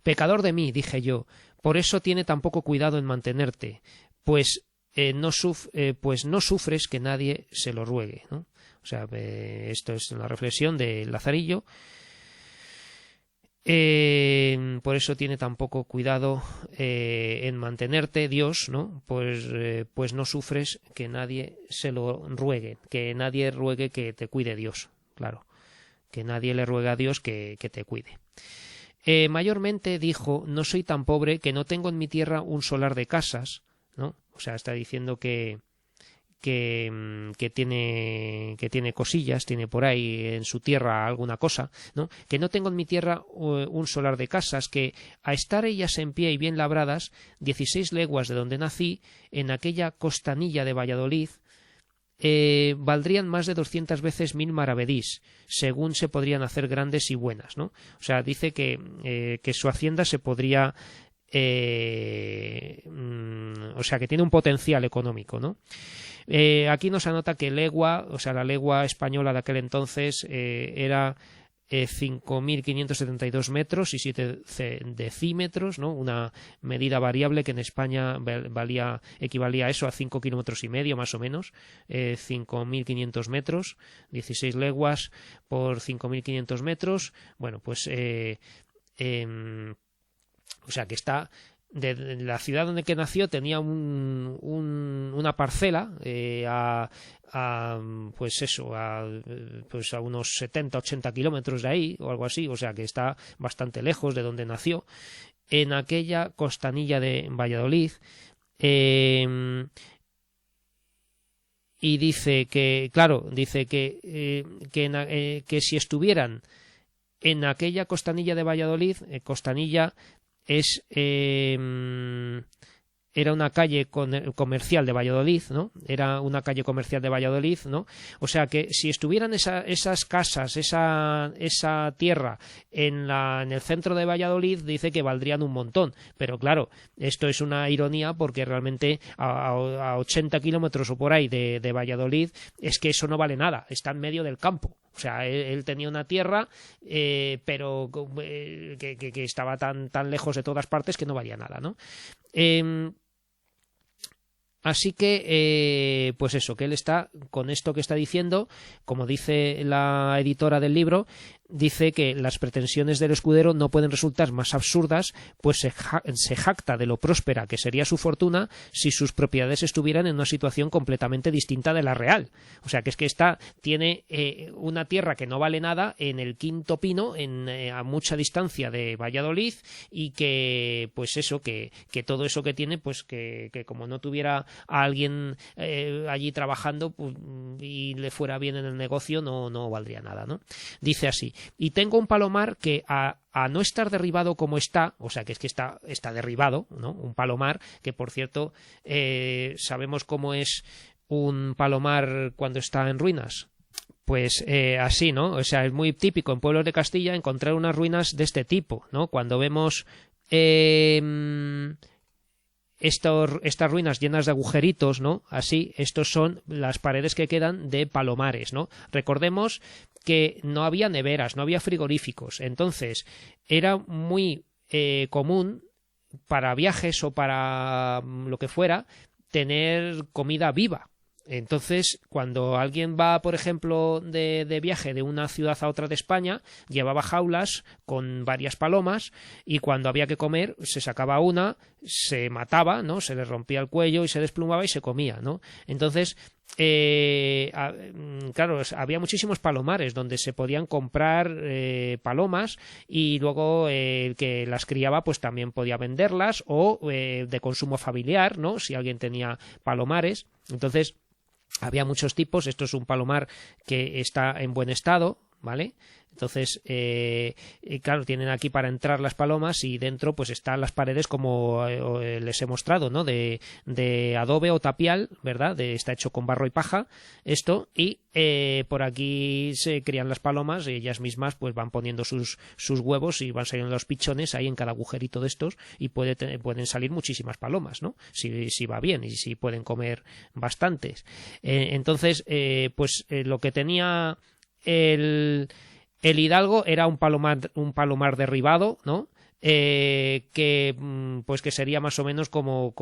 Pecador de mí, dije yo, por eso tiene tan poco cuidado en mantenerte, pues pues no sufres que nadie se lo ruegue, ¿no? O sea, esto es una reflexión de Lazarillo. Por eso tiene tan poco cuidado en mantenerte, Dios, ¿no? Pues no sufres que nadie se lo ruegue, que nadie ruegue que te cuide Dios, claro, que nadie le ruegue a Dios que te cuide. Mayormente dijo, no soy tan pobre que no tengo en mi tierra un solar de casas, ¿no? O sea, está diciendo que tiene cosillas, tiene por ahí en su tierra alguna cosa, ¿no? Que no tengo en mi tierra un solar de casas, que a estar ellas en pie y bien labradas, 16 leguas de donde nací, en aquella costanilla de Valladolid, valdrían más de 200 veces 1000 maravedís, según se podrían hacer grandes y buenas, ¿no? O sea, dice que su hacienda se podría o sea, que tiene un potencial económico, ¿no? Aquí nos anota que legua, o sea, la legua española de aquel entonces era 5.572 metros y 7 decímetros, ¿no? Una medida variable que en España equivalía a eso, a 5 kilómetros y medio más o menos, 5.500 metros, 16 leguas por 5.500 metros, bueno, pues o sea que está de la ciudad donde que nació tenía una parcela pues eso, pues a unos 70-80 kilómetros de ahí o algo así, o sea que está bastante lejos de donde nació, en aquella costanilla de Valladolid. Y dice que, claro, dice que si estuvieran en aquella costanilla de Valladolid, costanilla era una calle comercial de Valladolid, ¿no? Era una calle comercial de Valladolid, ¿no? O sea que si estuvieran esas casas, esa tierra en el centro de Valladolid, dice que valdrían un montón. Pero claro, esto es una ironía porque realmente a 80 kilómetros o por ahí de Valladolid es que eso no vale nada, está en medio del campo. O sea, él tenía una tierra, pero que estaba tan lejos de todas partes que no valía nada, ¿no? Así que, pues eso, que él está, con esto que está diciendo, como dice la editora del libro, dice que las pretensiones del escudero no pueden resultar más absurdas, pues se jacta de lo próspera que sería su fortuna si sus propiedades estuvieran en una situación completamente distinta de la real. O sea, que es que tiene una tierra que no vale nada en el Quinto Pino, a mucha distancia de Valladolid, y que, pues eso, que todo eso que tiene, pues que como no tuviera a alguien allí trabajando pues, y le fuera bien en el negocio, no valdría nada, ¿no? Dice así: y tengo un palomar que a no estar derribado como está, o sea que es que está derribado, ¿no? Un palomar que, por cierto, sabemos cómo es un palomar cuando está en ruinas. Pues así, ¿no? O sea, es muy típico en pueblos de Castilla encontrar unas ruinas de este tipo, ¿no? Cuando vemos estas ruinas llenas de agujeritos, ¿no? Así, estos son las paredes que quedan de palomares, ¿no? Recordemos que no había neveras, no había frigoríficos, entonces era muy común para viajes o para lo que fuera tener comida viva. Entonces, cuando alguien va, por ejemplo, de viaje de una ciudad a otra de España, llevaba jaulas con varias palomas y cuando había que comer se sacaba una, se mataba, ¿no? Se le rompía el cuello y se desplumaba y se comía, ¿no? Entonces, claro, había muchísimos palomares donde se podían comprar palomas y luego el que las criaba pues también podía venderlas o de consumo familiar, ¿no? Si alguien tenía palomares. Entonces, había muchos tipos. Esto es un palomar que está en buen estado, ¿vale? Entonces, claro, tienen aquí para entrar las palomas y dentro pues están las paredes como les he mostrado, ¿no? De adobe o tapial, ¿verdad? Está hecho con barro y paja esto, y por aquí se crían las palomas y ellas mismas pues van poniendo sus huevos y van saliendo los pichones ahí en cada agujerito de estos y pueden salir muchísimas palomas, ¿no? Si va bien y si pueden comer bastantes. Entonces, pues lo que tenía el hidalgo era un palomar derribado, ¿no? pues que sería más o menos como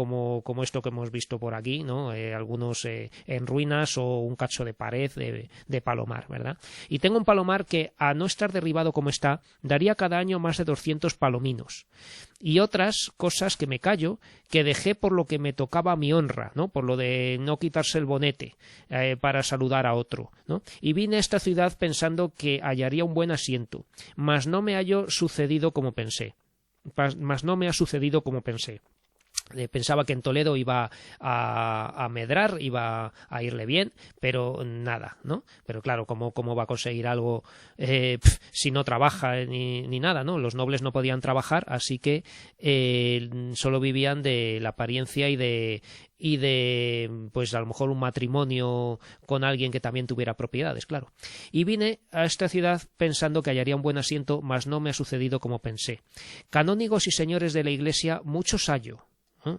esto que hemos visto por aquí, ¿no? Algunos en ruinas o un cacho de pared de palomar, ¿verdad? Y tengo un palomar que, a no estar derribado como está, daría cada año más de 200 palominos. Y otras cosas que me callo, que dejé por lo que me tocaba a mi honra, ¿no? Por lo de no quitarse el bonete para saludar a otro, ¿no? Y vine a esta ciudad pensando que hallaría un buen asiento, mas no me hallo sucedido como pensé. Mas no me ha sucedido como pensé. Pensaba que en Toledo iba a medrar, iba a irle bien, pero nada, ¿no? Pero claro, ¿cómo va a conseguir algo si no trabaja ni nada, ¿no? Los nobles no podían trabajar, así que solo vivían de la apariencia y de pues a lo mejor un matrimonio con alguien que también tuviera propiedades, claro. Y vine a esta ciudad pensando que hallaría un buen asiento, mas no me ha sucedido como pensé. Canónigos y señores de la Iglesia muchos hallo.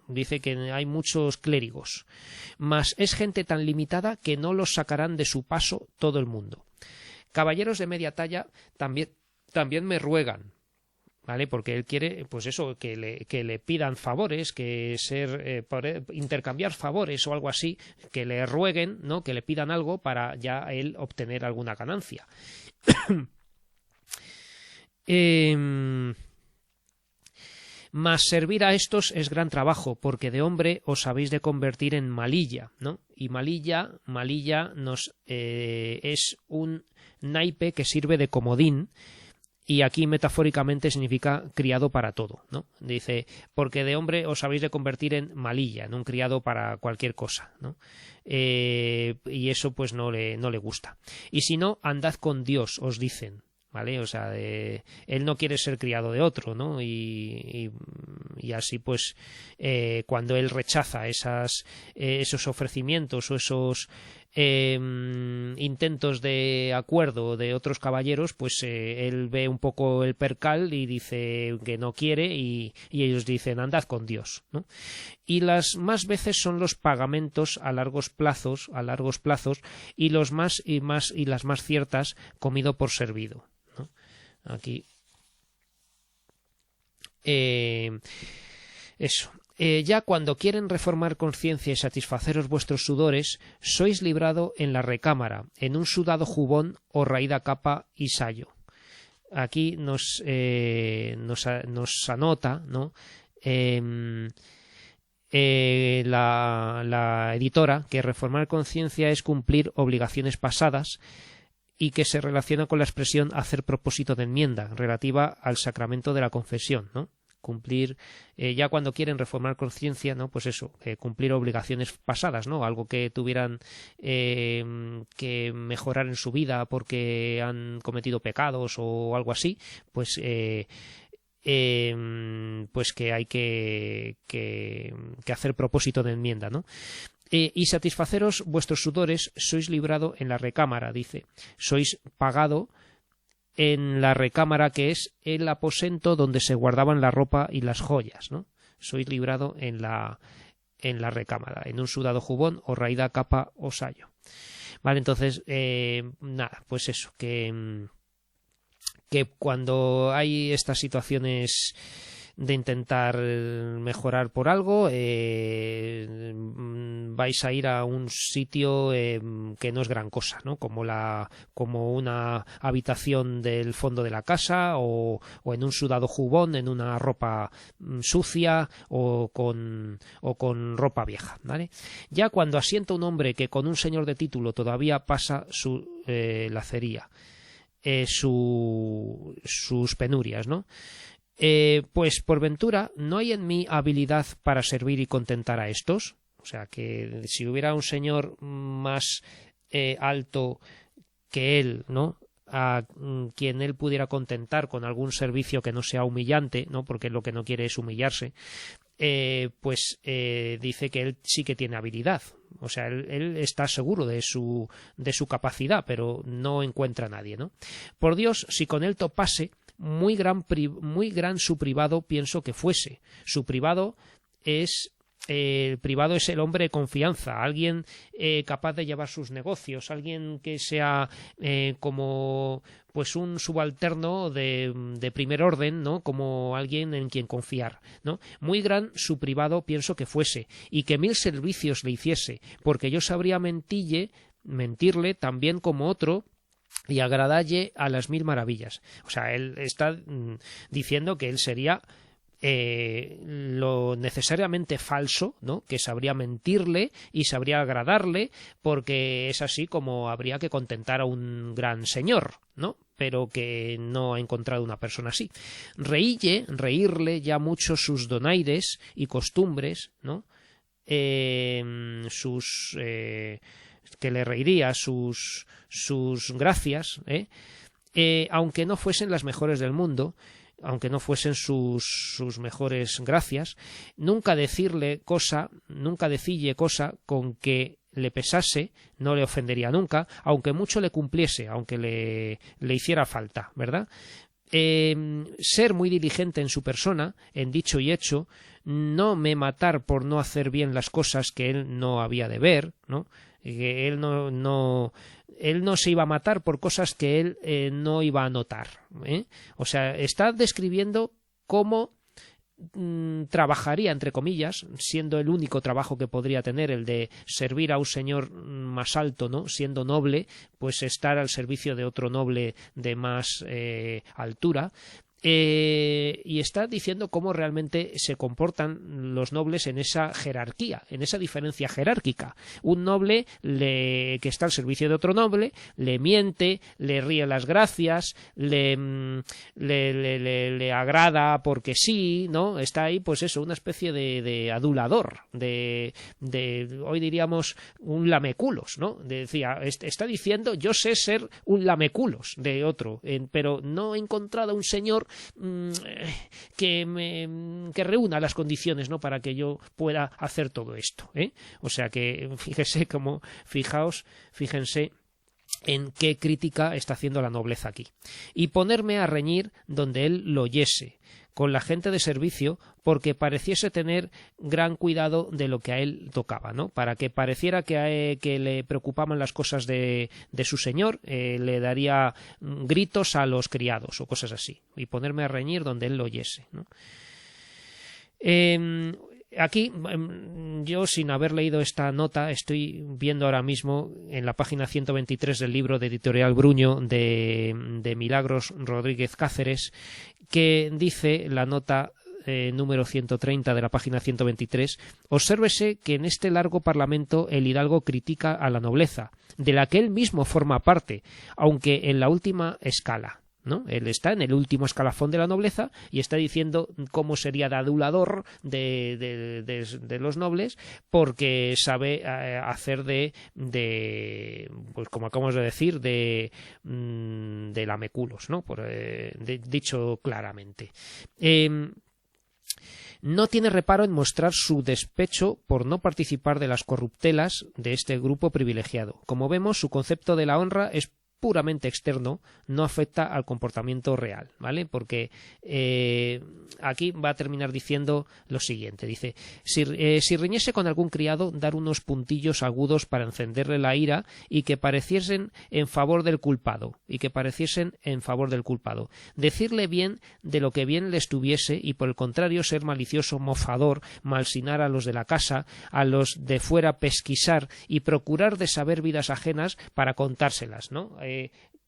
Dice que hay muchos clérigos, mas es gente tan limitada que no los sacarán de su paso todo el mundo. Caballeros de media talla también me ruegan, ¿vale? Porque él quiere, pues eso, que le pidan favores, que intercambiar favores o algo así, que le rueguen, ¿no? Que le pidan algo para ya él obtener alguna ganancia. Mas servir a estos es gran trabajo, porque de hombre os habéis de convertir en malilla, ¿no? Y malilla es un naipe que sirve de comodín, y aquí metafóricamente significa criado para todo, ¿no? Dice, porque de hombre os habéis de convertir en malilla, en un criado para cualquier cosa, ¿no? Y eso pues no le gusta. Y si no, andad con Dios, os dicen, ¿vale? O sea, él no quiere ser criado de otro, ¿no? Y así pues cuando él rechaza esos ofrecimientos o esos intentos de acuerdo de otros caballeros, pues él ve un poco el percal y dice que no quiere y ellos dicen andad con Dios, ¿no? Y las más veces son los pagamentos a largos plazos y las más ciertas comido por servido. Aquí eso. Ya cuando quieren reformar conciencia y satisfaceros vuestros sudores, sois librado en la recámara, en un sudado jubón o raída capa y sayo. Aquí nos anota, ¿no? La editora que reformar conciencia es cumplir obligaciones pasadas, y que se relaciona con la expresión hacer propósito de enmienda relativa al sacramento de la confesión, ¿no? Cumplir, ya cuando quieren reformar conciencia, ¿no? Pues eso, cumplir obligaciones pasadas, ¿no? Algo que tuvieran que mejorar en su vida porque han cometido pecados o algo así, pues que hay que hacer propósito de enmienda, ¿no? Y satisfaceros vuestros sudores, sois librado en la recámara, dice. Sois pagado en la recámara, que es el aposento donde se guardaban la ropa y las joyas, ¿no? Sois librado en la recámara, en un sudado jubón o raída capa o sayo. Vale, entonces, nada, pues eso, que cuando hay estas situaciones de intentar mejorar por algo, vais a ir a un sitio que no es gran cosa, ¿no? Como una habitación del fondo de la casa o en un sudado jubón, en una ropa sucia o con ropa vieja, ¿vale? Ya cuando asienta un hombre que con un señor de título todavía pasa su lacería, sus penurias, ¿no? Pues por ventura no hay en mí habilidad para servir y contentar a estos. O sea, que si hubiera un señor más alto que él, ¿no? A quien él pudiera contentar con algún servicio que no sea humillante, ¿no? Porque lo que no quiere es humillarse, pues dice que él sí que tiene habilidad. O sea, él está seguro de su capacidad, pero no encuentra a nadie, ¿no? Por Dios, si con él topase, muy gran su privado pienso que fuese. Su privado es el privado es el hombre de confianza, alguien capaz de llevar sus negocios, alguien que sea como pues un subalterno de primer orden, ¿no? Como alguien en quien confiar, ¿no? Muy gran su privado pienso que fuese, y que 1000 servicios le hiciese, porque yo sabría mentirle también como otro, y agradalle a las 1000 maravillas. O sea, él está diciendo que él sería lo necesariamente falso, ¿no? Que sabría mentirle y sabría agradarle, porque es así como habría que contentar a un gran señor, ¿no? Pero que no ha encontrado una persona así. Reírle ya mucho sus donaires y costumbres, ¿no? Que le reiría sus gracias, aunque no fuesen las mejores del mundo, aunque no fuesen sus mejores gracias, nunca decille cosa con que le pesase, no le ofendería nunca, aunque mucho le cumpliese, aunque le hiciera falta, ¿verdad? Ser muy diligente en su persona, en dicho y hecho, no me matar por no hacer bien las cosas que él no había de ver, ¿no? Que él no se iba a matar por cosas que él no iba a notar, ¿eh? O sea, está describiendo cómo trabajaría, entre comillas, siendo el único trabajo que podría tener el de servir a un señor más alto, ¿no? Siendo noble, pues estar al servicio de otro noble de más altura. Y está diciendo cómo realmente se comportan los nobles en esa jerarquía, en esa diferencia jerárquica. Un noble que está al servicio de otro noble le miente, le ríe las gracias, le agrada porque sí, ¿no? Está ahí, pues eso, una especie de adulador, de hoy diríamos un lameculos, ¿no? Decía, está diciendo, yo sé ser un lameculos de otro, pero no he encontrado un señor que reúna las condiciones, ¿no? Para que yo pueda hacer todo esto, ¿eh? O sea que fíjense en qué crítica está haciendo la nobleza aquí. Y ponerme a reñir donde él lo oyese con la gente de servicio, porque pareciese tener gran cuidado de lo que a él tocaba, ¿no? Para que pareciera que le preocupaban las cosas de su señor, le daría gritos a los criados o cosas así, y ponerme a reñir donde él lo oyese, ¿no? Aquí, yo sin haber leído esta nota, estoy viendo ahora mismo en la página 123 del libro de Editorial Bruño de Milagros Rodríguez Cáceres, que dice la nota número 130 de la página 123, obsérvese que en este largo parlamento el hidalgo critica a la nobleza, de la que él mismo forma parte, aunque en la última escala, ¿no? Él está en el último escalafón de la nobleza y está diciendo cómo sería de adulador de los nobles, porque sabe hacer pues como acabamos de decir, de lameculos, ¿no? Dicho claramente. No tiene reparo en mostrar su despecho por no participar de las corruptelas de este grupo privilegiado. Como vemos, su concepto de la honra es puramente externo, no afecta al comportamiento real, ¿vale? Porque aquí va a terminar diciendo lo siguiente, dice, si riñese con algún criado, dar unos puntillos agudos para encenderle la ira y que pareciesen en favor del culpado, decirle bien de lo que bien le estuviese y por el contrario ser malicioso, mofador, malsinar a los de la casa, a los de fuera pesquisar y procurar de saber vidas ajenas para contárselas, ¿no?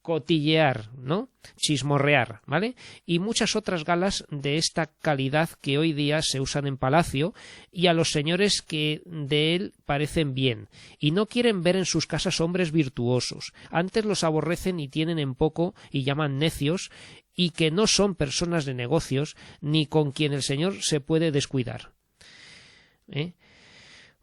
Cotillear, ¿no? Chismorrear, ¿vale? Y muchas otras galas de esta calidad que hoy día se usan en palacio y a los señores que de él parecen bien y no quieren ver en sus casas hombres virtuosos, antes los aborrecen y tienen en poco y llaman necios y que no son personas de negocios ni con quien el señor se puede descuidar, ¿eh?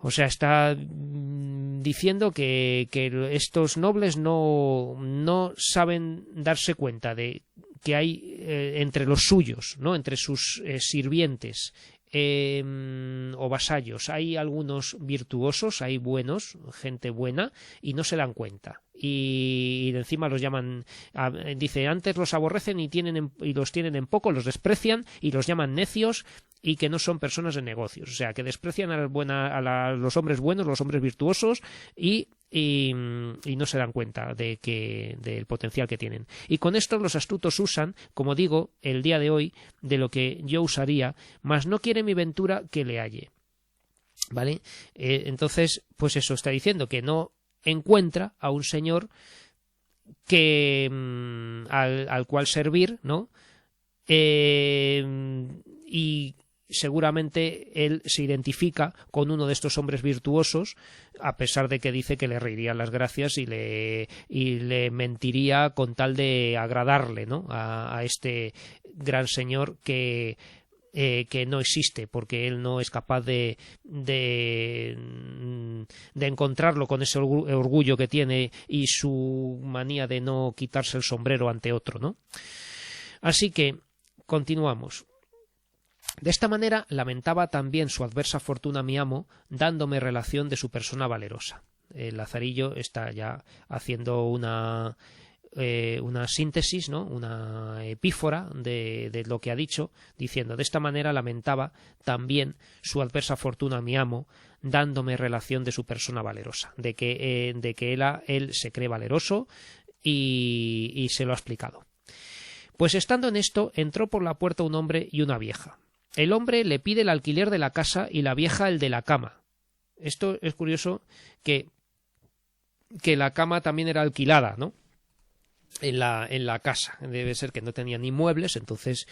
O sea, está diciendo que estos nobles no saben darse cuenta de que hay entre los suyos, ¿no? Entre sus sirvientes o vasallos, hay algunos virtuosos, hay buenos, gente buena, y no se dan cuenta. y encima los llaman, dice, antes los aborrecen y los tienen en poco, los desprecian y los llaman necios y que no son personas de negocios, o sea, que desprecian a los hombres buenos, los hombres virtuosos y no se dan cuenta del potencial que tienen. Y con esto los astutos usan, como digo, el día de hoy, de lo que yo usaría, mas no quiere mi ventura que le halle. ¿Vale? Entonces, pues eso está diciendo, que no encuentra a un señor que al cual servir, ¿no? Y seguramente él se identifica con uno de estos hombres virtuosos, a pesar de que dice que le reiría las gracias y le mentiría con tal de agradarle, ¿no? a este gran señor que no existe, porque él no es capaz de encontrarlo con ese orgullo que tiene y su manía de no quitarse el sombrero ante otro, ¿no? Así que continuamos. De esta manera lamentaba también su adversa fortuna mi amo, dándome relación de su persona valerosa. El Lazarillo está ya haciendo una síntesis, ¿no? Una epífora de lo que ha dicho, diciendo: de esta manera lamentaba también su adversa fortuna mi amo, dándome relación de su persona valerosa, de que él se cree valeroso y se lo ha explicado. Pues estando en esto, entró por la puerta un hombre y una vieja. El hombre le pide el alquiler de la casa y la vieja el de la cama. Esto es curioso, que la cama también era alquilada, ¿no? En la casa. Debe ser que no tenía ni muebles, entonces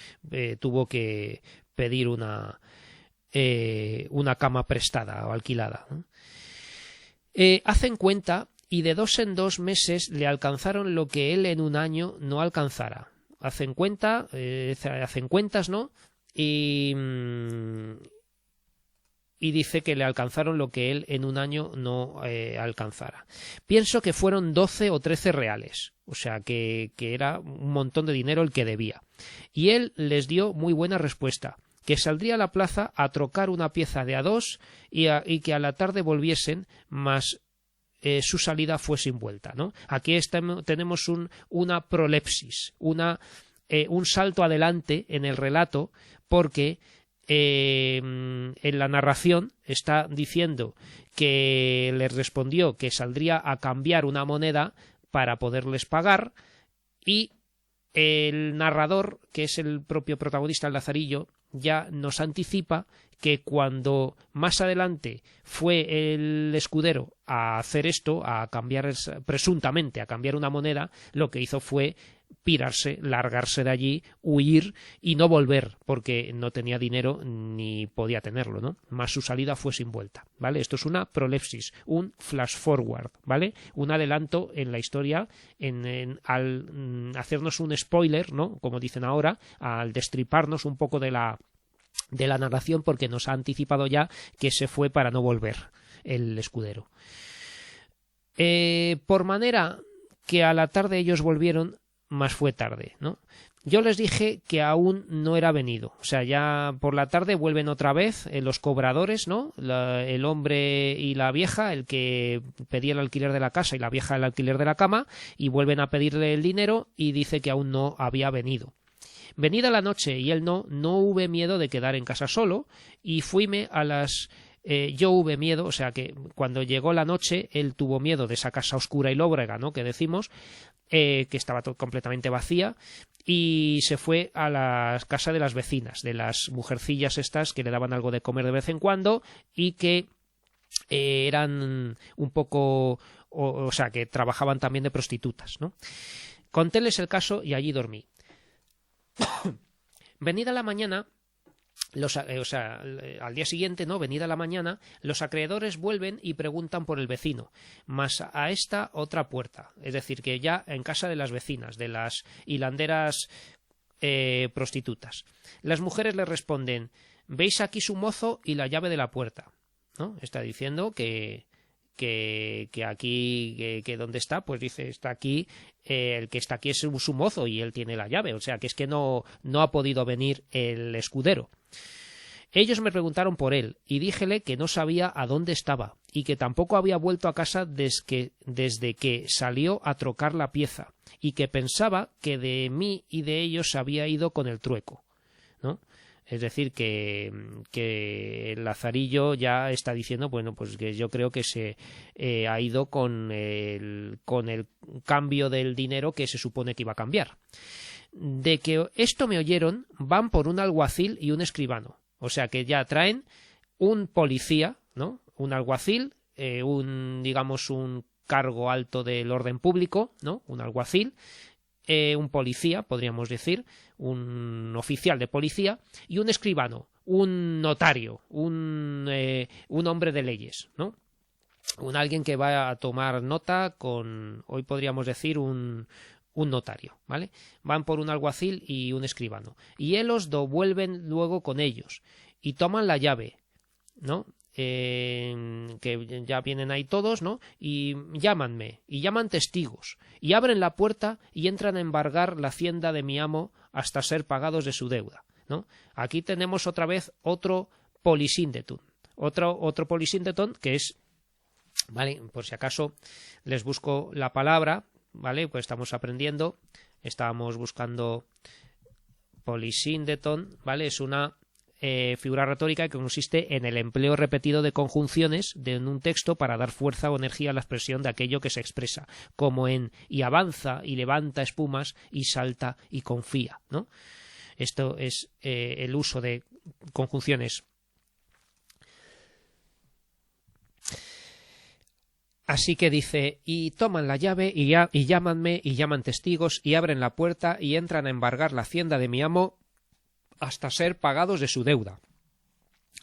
tuvo que pedir una cama prestada o alquilada, ¿no? Hacen cuenta y de 2 en 2 meses le alcanzaron lo que él en un año no alcanzara. Hacen cuentas, ¿no? Y dice que le alcanzaron lo que él en un año no alcanzara. Pienso que fueron 12 o 13 reales, o sea que era un montón de dinero el que debía. Y él les dio muy buena respuesta, que saldría a la plaza a trocar una pieza de a 2 y que a la tarde volviesen, mas su salida fue sin vuelta, ¿no? Aquí tenemos una prolepsis, un salto adelante en el relato, porque en la narración está diciendo que les respondió que saldría a cambiar una moneda para poderles pagar, y el narrador, que es el propio protagonista, el Lazarillo, ya nos anticipa que cuando más adelante fue el escudero a hacer esto, a cambiar, presuntamente a cambiar una moneda, lo que hizo fue pirarse, largarse de allí, huir y no volver, porque no tenía dinero ni podía tenerlo, ¿no? Más su salida fue sin vuelta, ¿vale? Esto es una prolepsis, un flash forward, ¿vale? Un adelanto en la historia, al hacernos un spoiler, ¿no? Como dicen ahora, al destriparnos un poco de la narración, porque nos ha anticipado ya que se fue para no volver el escudero. Por manera que a la tarde ellos volvieron, más fue tarde, ¿no? Yo les dije que aún no era venido, o sea, ya por la tarde vuelven otra vez los cobradores, ¿no? El hombre y la vieja, el que pedía el alquiler de la casa y la vieja el alquiler de la cama, y vuelven a pedirle el dinero y dice que aún no había venido. Venida la noche y él no hube miedo de quedar en casa solo, y fuime a las... yo hube miedo, o sea que cuando llegó la noche él tuvo miedo de esa casa oscura y lóbrega, ¿no? Que decimos, que estaba completamente vacía, y se fue a la casa de las vecinas, de las mujercillas estas que le daban algo de comer de vez en cuando y que eran un poco, o sea, que trabajaban también de prostitutas, ¿no? Contéles el caso y allí dormí. Venida la mañana, al día siguiente, ¿no? Venida la mañana, los acreedores vuelven y preguntan por el vecino, mas a esta otra puerta, es decir, que ya en casa de las vecinas, de las hilanderas prostitutas. Las mujeres le responden: veis aquí su mozo y la llave de la puerta, ¿no? Está diciendo que aquí, que donde está, pues dice, está aquí, el que está aquí es su mozo y él tiene la llave, o sea que es que no ha podido venir el escudero. Ellos me preguntaron por él, y díjele que no sabía a dónde estaba, y que tampoco había vuelto a casa desde que salió a trocar la pieza, y que pensaba que de mí y de ellos se había ido con el trueco, ¿no? Es decir, que el Lazarillo ya está diciendo, bueno, pues que yo creo que se ha ido con el cambio del dinero que se supone que iba a cambiar. De que esto me oyeron, van por un alguacil y un escribano. O sea que ya traen un policía, ¿no? Un alguacil, digamos un cargo alto del orden público, ¿no? Un alguacil, un policía, podríamos decir, un oficial de policía, y un escribano, un notario, un hombre de leyes, ¿no? Alguien que va a tomar nota hoy podríamos decir un notario, ¿vale? Van por un alguacil y un escribano, y él los vuelven luego con ellos, y toman la llave, ¿no? Que ya vienen ahí todos, ¿no? Y llámanme, y llaman testigos, y abren la puerta y entran a embargar la hacienda de mi amo hasta ser pagados de su deuda, ¿no? Aquí tenemos otra vez otro polisíndeton, otro polisíndeton que es, ¿vale? Por si acaso les busco la palabra, ¿vale? Pues estamos aprendiendo, estábamos buscando polisíndeton, ¿vale? Es una figura retórica que consiste en el empleo repetido de conjunciones en un texto para dar fuerza o energía a la expresión de aquello que se expresa, como en y avanza y levanta espumas y salta y confía, ¿no? Esto es el uso de conjunciones. Así que dice, y toman la llave y llámanme y llaman testigos y abren la puerta y entran a embargar la hacienda de mi amo hasta ser pagados de su deuda.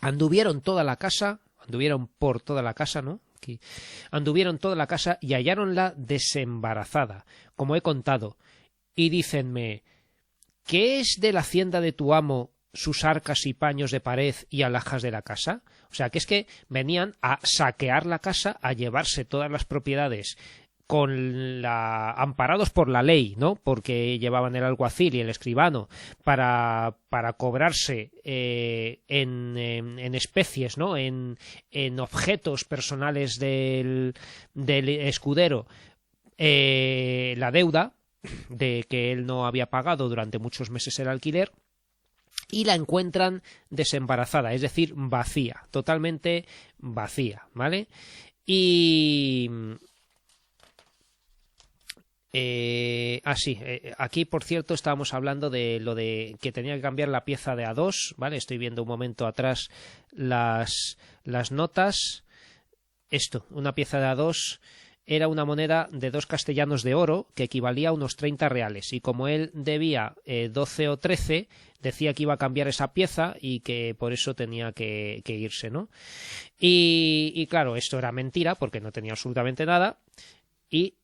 Anduvieron por toda la casa, ¿no? Aquí. Anduvieron toda la casa y halláronla desembarazada, como he contado, y dícenme, ¿qué es de la hacienda de tu amo sus arcas y paños de pared y alhajas de la casa? O sea, que es que venían a saquear la casa, a llevarse todas las propiedades amparados por la ley, ¿no? Porque llevaban el alguacil y el escribano para cobrarse en especies, ¿no? En objetos personales del escudero la deuda de que él no había pagado durante muchos meses el alquiler, y la encuentran desembarazada, es decir, vacía, totalmente vacía, ¿vale? Y aquí por cierto estábamos hablando de lo de que tenía que cambiar la pieza de A2, ¿vale? Estoy viendo un momento atrás las notas. Una pieza de A2 era una moneda de 2 castellanos de oro que equivalía a unos 30 reales, y como él debía 12 o 13, decía que iba a cambiar esa pieza y que por eso tenía que irse, ¿no? Y claro, esto era mentira porque no tenía absolutamente nada, y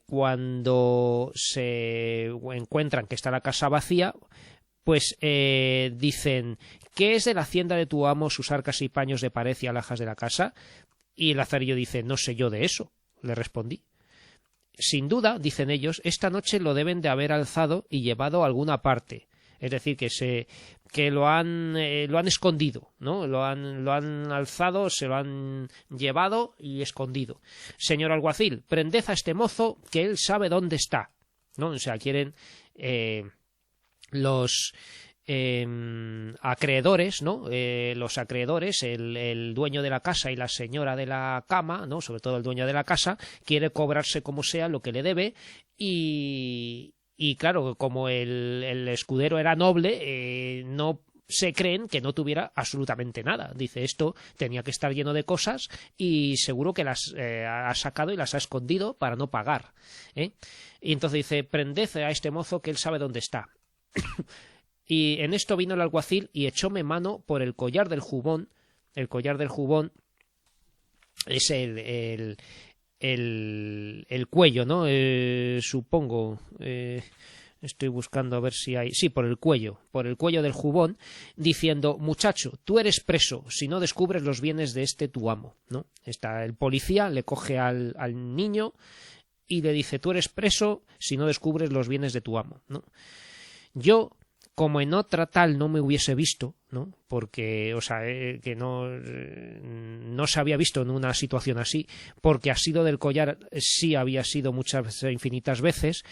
cuando se encuentran que está la casa vacía, pues dicen, ¿qué es de la hacienda de tu amo sus arcas y paños de pared y alhajas de la casa? Y el Lazarillo dice, no sé yo de eso, le respondí. Sin duda, dicen ellos, esta noche lo deben de haber alzado y llevado a alguna parte. Es decir, que lo han escondido, ¿no? Lo han alzado, se lo han llevado y escondido. Señor alguacil, prended a este mozo que él sabe dónde está, ¿no? O sea, quieren los acreedores, ¿no? Los acreedores, el dueño de la casa y la señora de la cama, ¿no? Sobre todo el dueño de la casa, quiere cobrarse como sea lo que le debe, y claro, como el escudero era noble, no se creen que no tuviera absolutamente nada. Dice, esto tenía que estar lleno de cosas y seguro que las ha sacado y las ha escondido para no pagar, ¿eh? Y entonces dice, prended a este mozo que él sabe dónde está. Y en esto vino el alguacil y echóme mano por el collar del jubón. El collar del jubón es el cuello, ¿no? Supongo. Estoy buscando a ver si hay. Sí, por el cuello del jubón, diciendo, muchacho, tú eres preso si no descubres los bienes de tu amo, ¿no? Está el policía, le coge al niño y le dice, tú eres preso si no descubres los bienes de tu amo, ¿no? Yo como en otra tal no me hubiese visto, ¿no? Porque, o sea, que no se había visto en una situación así, porque asido del collar sí había sido muchas, infinitas veces.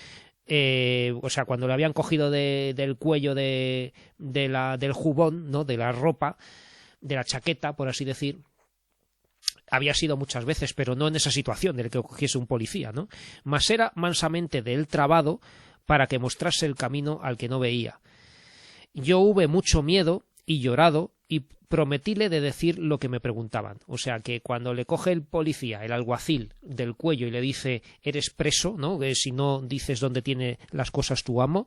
O sea, cuando le habían cogido del cuello del jubón, ¿no? De la ropa, de la chaqueta, por así decir, había sido muchas veces, pero no en esa situación del que cogiese un policía, ¿no? Mas era mansamente de él trabado para que mostrase el camino al que no veía. Yo hube mucho miedo y llorado y prometíle de decir lo que me preguntaban. O sea que cuando le coge el policía, el alguacil, del cuello y le dice eres preso, ¿no? Que si no dices dónde tiene las cosas tu amo,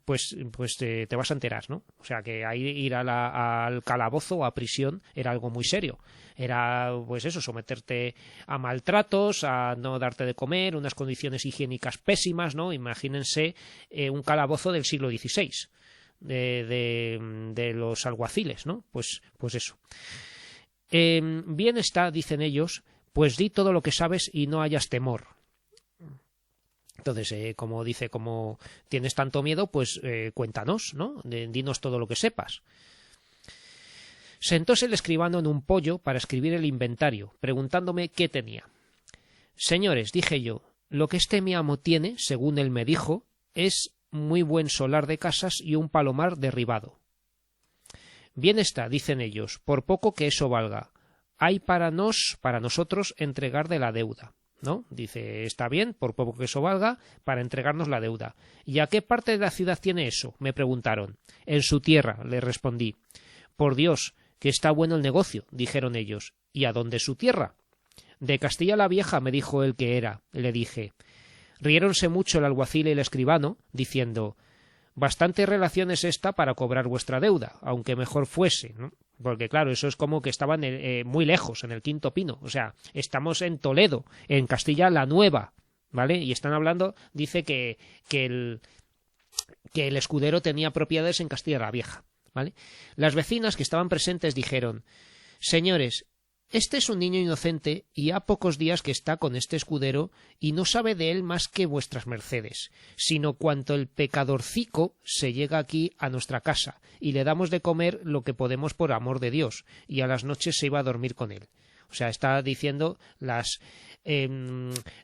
pues te vas a enterar, ¿no? O sea que ahí ir al calabozo o a prisión era algo muy serio. Era, pues eso, someterte a maltratos, a no darte de comer, unas condiciones higiénicas pésimas, ¿no? Imagínense un calabozo del siglo XVI de los alguaciles, ¿no? Pues eso. Bien está, dicen ellos, pues di todo lo que sabes y no hayas temor. Entonces, como tienes tanto miedo, pues cuéntanos, ¿no? Dinos todo lo que sepas. Sentóse el escribano en un poyo para escribir el inventario, preguntándome qué tenía. Señores, dije yo, lo que este mi amo tiene, según él me dijo, es muy buen solar de casas y un palomar derribado. Bien está, dicen ellos, por poco que eso valga. Hay para nosotros entregar de la deuda, ¿no? Dice, está bien, por poco que eso valga, para entregarnos la deuda. ¿Y a qué parte de la ciudad tiene eso? Me preguntaron. En su tierra, le respondí. Por Dios, que está bueno el negocio, dijeron ellos. ¿Y a dónde es su tierra? De Castilla la Vieja, me dijo el que era, le dije. Riéronse mucho el alguacil y el escribano, diciendo, bastante relación es esta para cobrar vuestra deuda, aunque mejor fuese, ¿no? Porque claro, eso es como que estaban muy lejos, en el Quinto Pino, o sea, estamos en Toledo, en Castilla la Nueva, ¿vale? Y están hablando, dice que el escudero tenía propiedades en Castilla la Vieja, ¿vale? Las vecinas que estaban presentes dijeron, señores, este es un niño inocente y ha pocos días que está con este escudero y no sabe de él más que vuestras mercedes, sino cuanto el pecadorcico se llega aquí a nuestra casa y le damos de comer lo que podemos por amor de Dios y a las noches se iba a dormir con él. O sea, está diciendo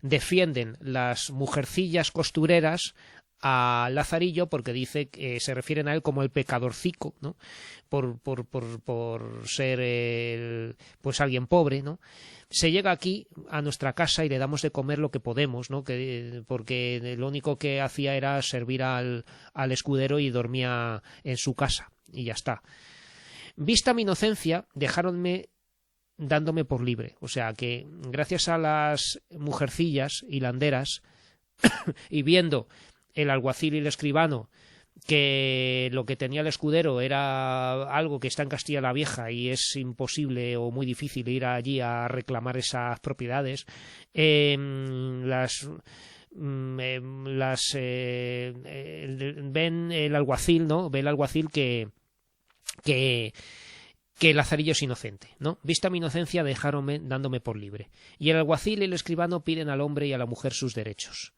defienden las mujercillas costureras a Lazarillo porque dice que se refieren a él como el pecadorcico, ¿no? Por ser pues alguien pobre, ¿no? Se llega aquí a nuestra casa y le damos de comer lo que podemos, ¿no? Porque lo único que hacía era servir al escudero y dormía en su casa y ya está. Vista mi inocencia, dejáronme dándome por libre. O sea que gracias a las mujercillas hilanderas y viendo el alguacil y el escribano que lo que tenía el escudero era algo que está en Castilla la Vieja y es imposible o muy difícil ir allí a reclamar esas propiedades, ven el alguacil, ¿no? Ve el alguacil que Lazarillo es inocente, ¿no? Vista mi inocencia, dejáronme dándome por libre. Y el alguacil y el escribano piden al hombre y a la mujer sus derechos.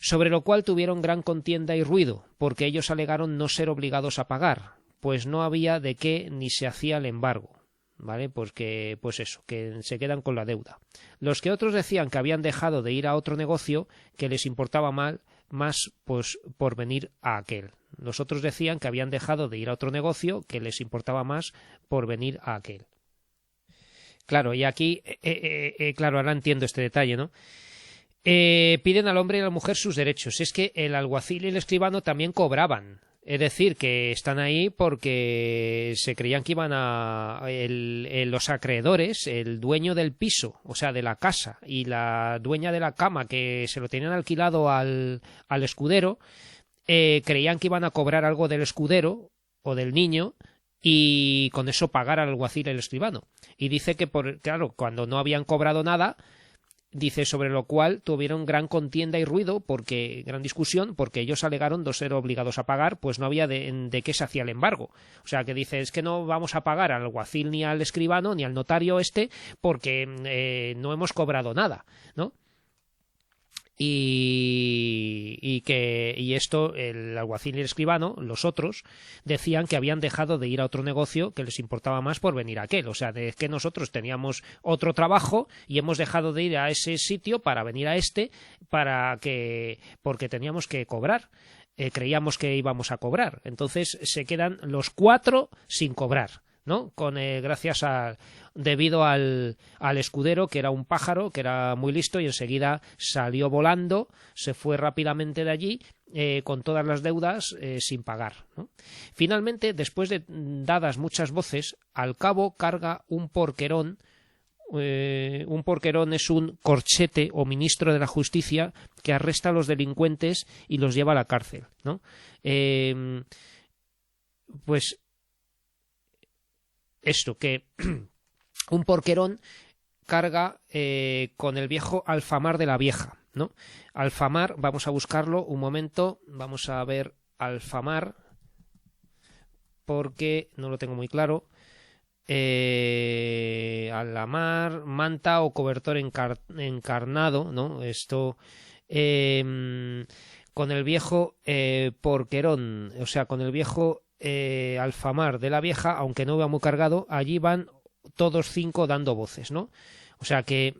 Sobre lo cual tuvieron gran contienda y ruido, porque ellos alegaron no ser obligados a pagar, pues no había de qué ni se hacía el embargo, ¿vale? Porque, pues eso, que se quedan con la deuda. Los que otros decían que habían dejado de ir a otro negocio, que les importaba más, pues, por venir a aquel. Los otros decían que habían dejado de ir a otro negocio, que les importaba más por venir a aquel. Claro, y aquí, claro, ahora entiendo este detalle, ¿no? Piden al hombre y a la mujer sus derechos. Es que el alguacil y el escribano también cobraban. Es decir, que están ahí porque se creían que iban los acreedores, el dueño del piso, o sea, de la casa, y la dueña de la cama, que se lo tenían alquilado al escudero, creían que iban a cobrar algo del escudero o del niño y con eso pagar al alguacil y al escribano. Y dice que, claro, cuando no habían cobrado nada, dice, sobre lo cual tuvieron gran contienda y ruido, gran discusión, porque ellos alegaron no ser obligados a pagar, pues no había de qué se hacía el embargo. O sea, que dice, es que no vamos a pagar al alguacil ni al escribano ni al notario porque no hemos cobrado nada, ¿no? Y y esto, el alguacil y el escribano, los otros, decían que habían dejado de ir a otro negocio que les importaba más por venir a aquel. O sea, de que nosotros teníamos otro trabajo y hemos dejado de ir a ese sitio para venir a este, porque teníamos que cobrar. Creíamos que íbamos a cobrar. Entonces se quedan los 4 sin cobrar, ¿no? Debido al escudero, que era un pájaro, que era muy listo, y enseguida salió volando, se fue rápidamente de allí con todas las deudas sin pagar, ¿no? Finalmente, después de dadas muchas voces, al cabo carga un porquerón. Un porquerón es un corchete o ministro de la justicia que arresta a los delincuentes y los lleva a la cárcel, ¿no? Pues esto, que un porquerón carga con el viejo alfamar de la vieja, ¿no? Alfamar, vamos a buscarlo un momento, vamos a ver alfamar, porque no lo tengo muy claro. Alamar, manta o cobertor encarnado, ¿no? Esto con el viejo porquerón, o sea, con el viejo alfamar de la vieja, aunque no va muy cargado, allí van todos 5 dando voces, ¿no? O sea que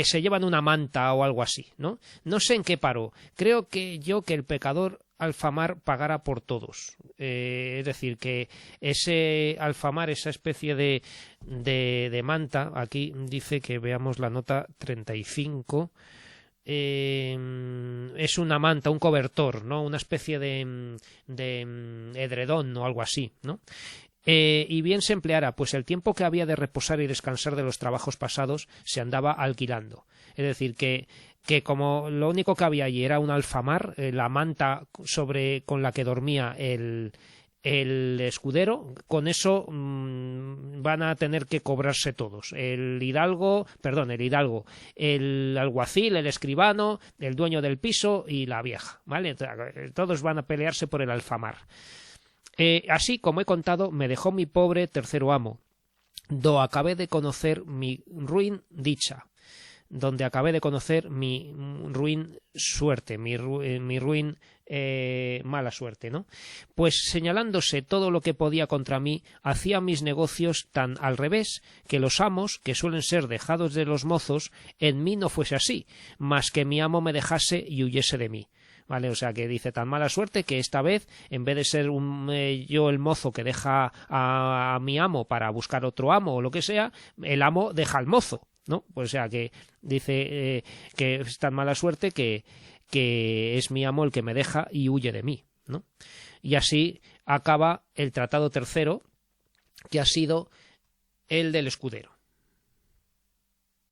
se llevan una manta o algo así, ¿no? No sé en qué paró. Creo que el pecador alfamar pagara por todos. Es decir, que ese alfamar, esa especie de manta, aquí dice que veamos la nota 35, es una manta, un cobertor, ¿no? Una especie de edredón o algo así, ¿no? Y bien se empleara, pues el tiempo que había de reposar y descansar de los trabajos pasados se andaba alquilando. Es decir, que como lo único que había allí era un alfamar, la manta con la que dormía el escudero, con eso van a tener que cobrarse todos. El hidalgo, el alguacil, el escribano, el dueño del piso y la vieja, ¿vale? Todos van a pelearse por el alfamar. Así como he contado, me dejó mi pobre tercero amo, donde acabé de conocer mi ruin dicha, donde acabé de conocer mi ruin suerte, mi ruin mala suerte, ¿no? Pues señalándose todo lo que podía contra mí, hacía mis negocios tan al revés, que los amos, que suelen ser dejados de los mozos, en mí no fuese así, mas que mi amo me dejase y huyese de mí. ¿Vale? O sea, que dice tan mala suerte que esta vez, en vez de ser yo el mozo que deja a mi amo para buscar otro amo o lo que sea, el amo deja al mozo, ¿no? Pues o sea, que dice que es tan mala suerte que es mi amo el que me deja y huye de mí, ¿no? Y así acaba el tratado tercero, que ha sido el del escudero.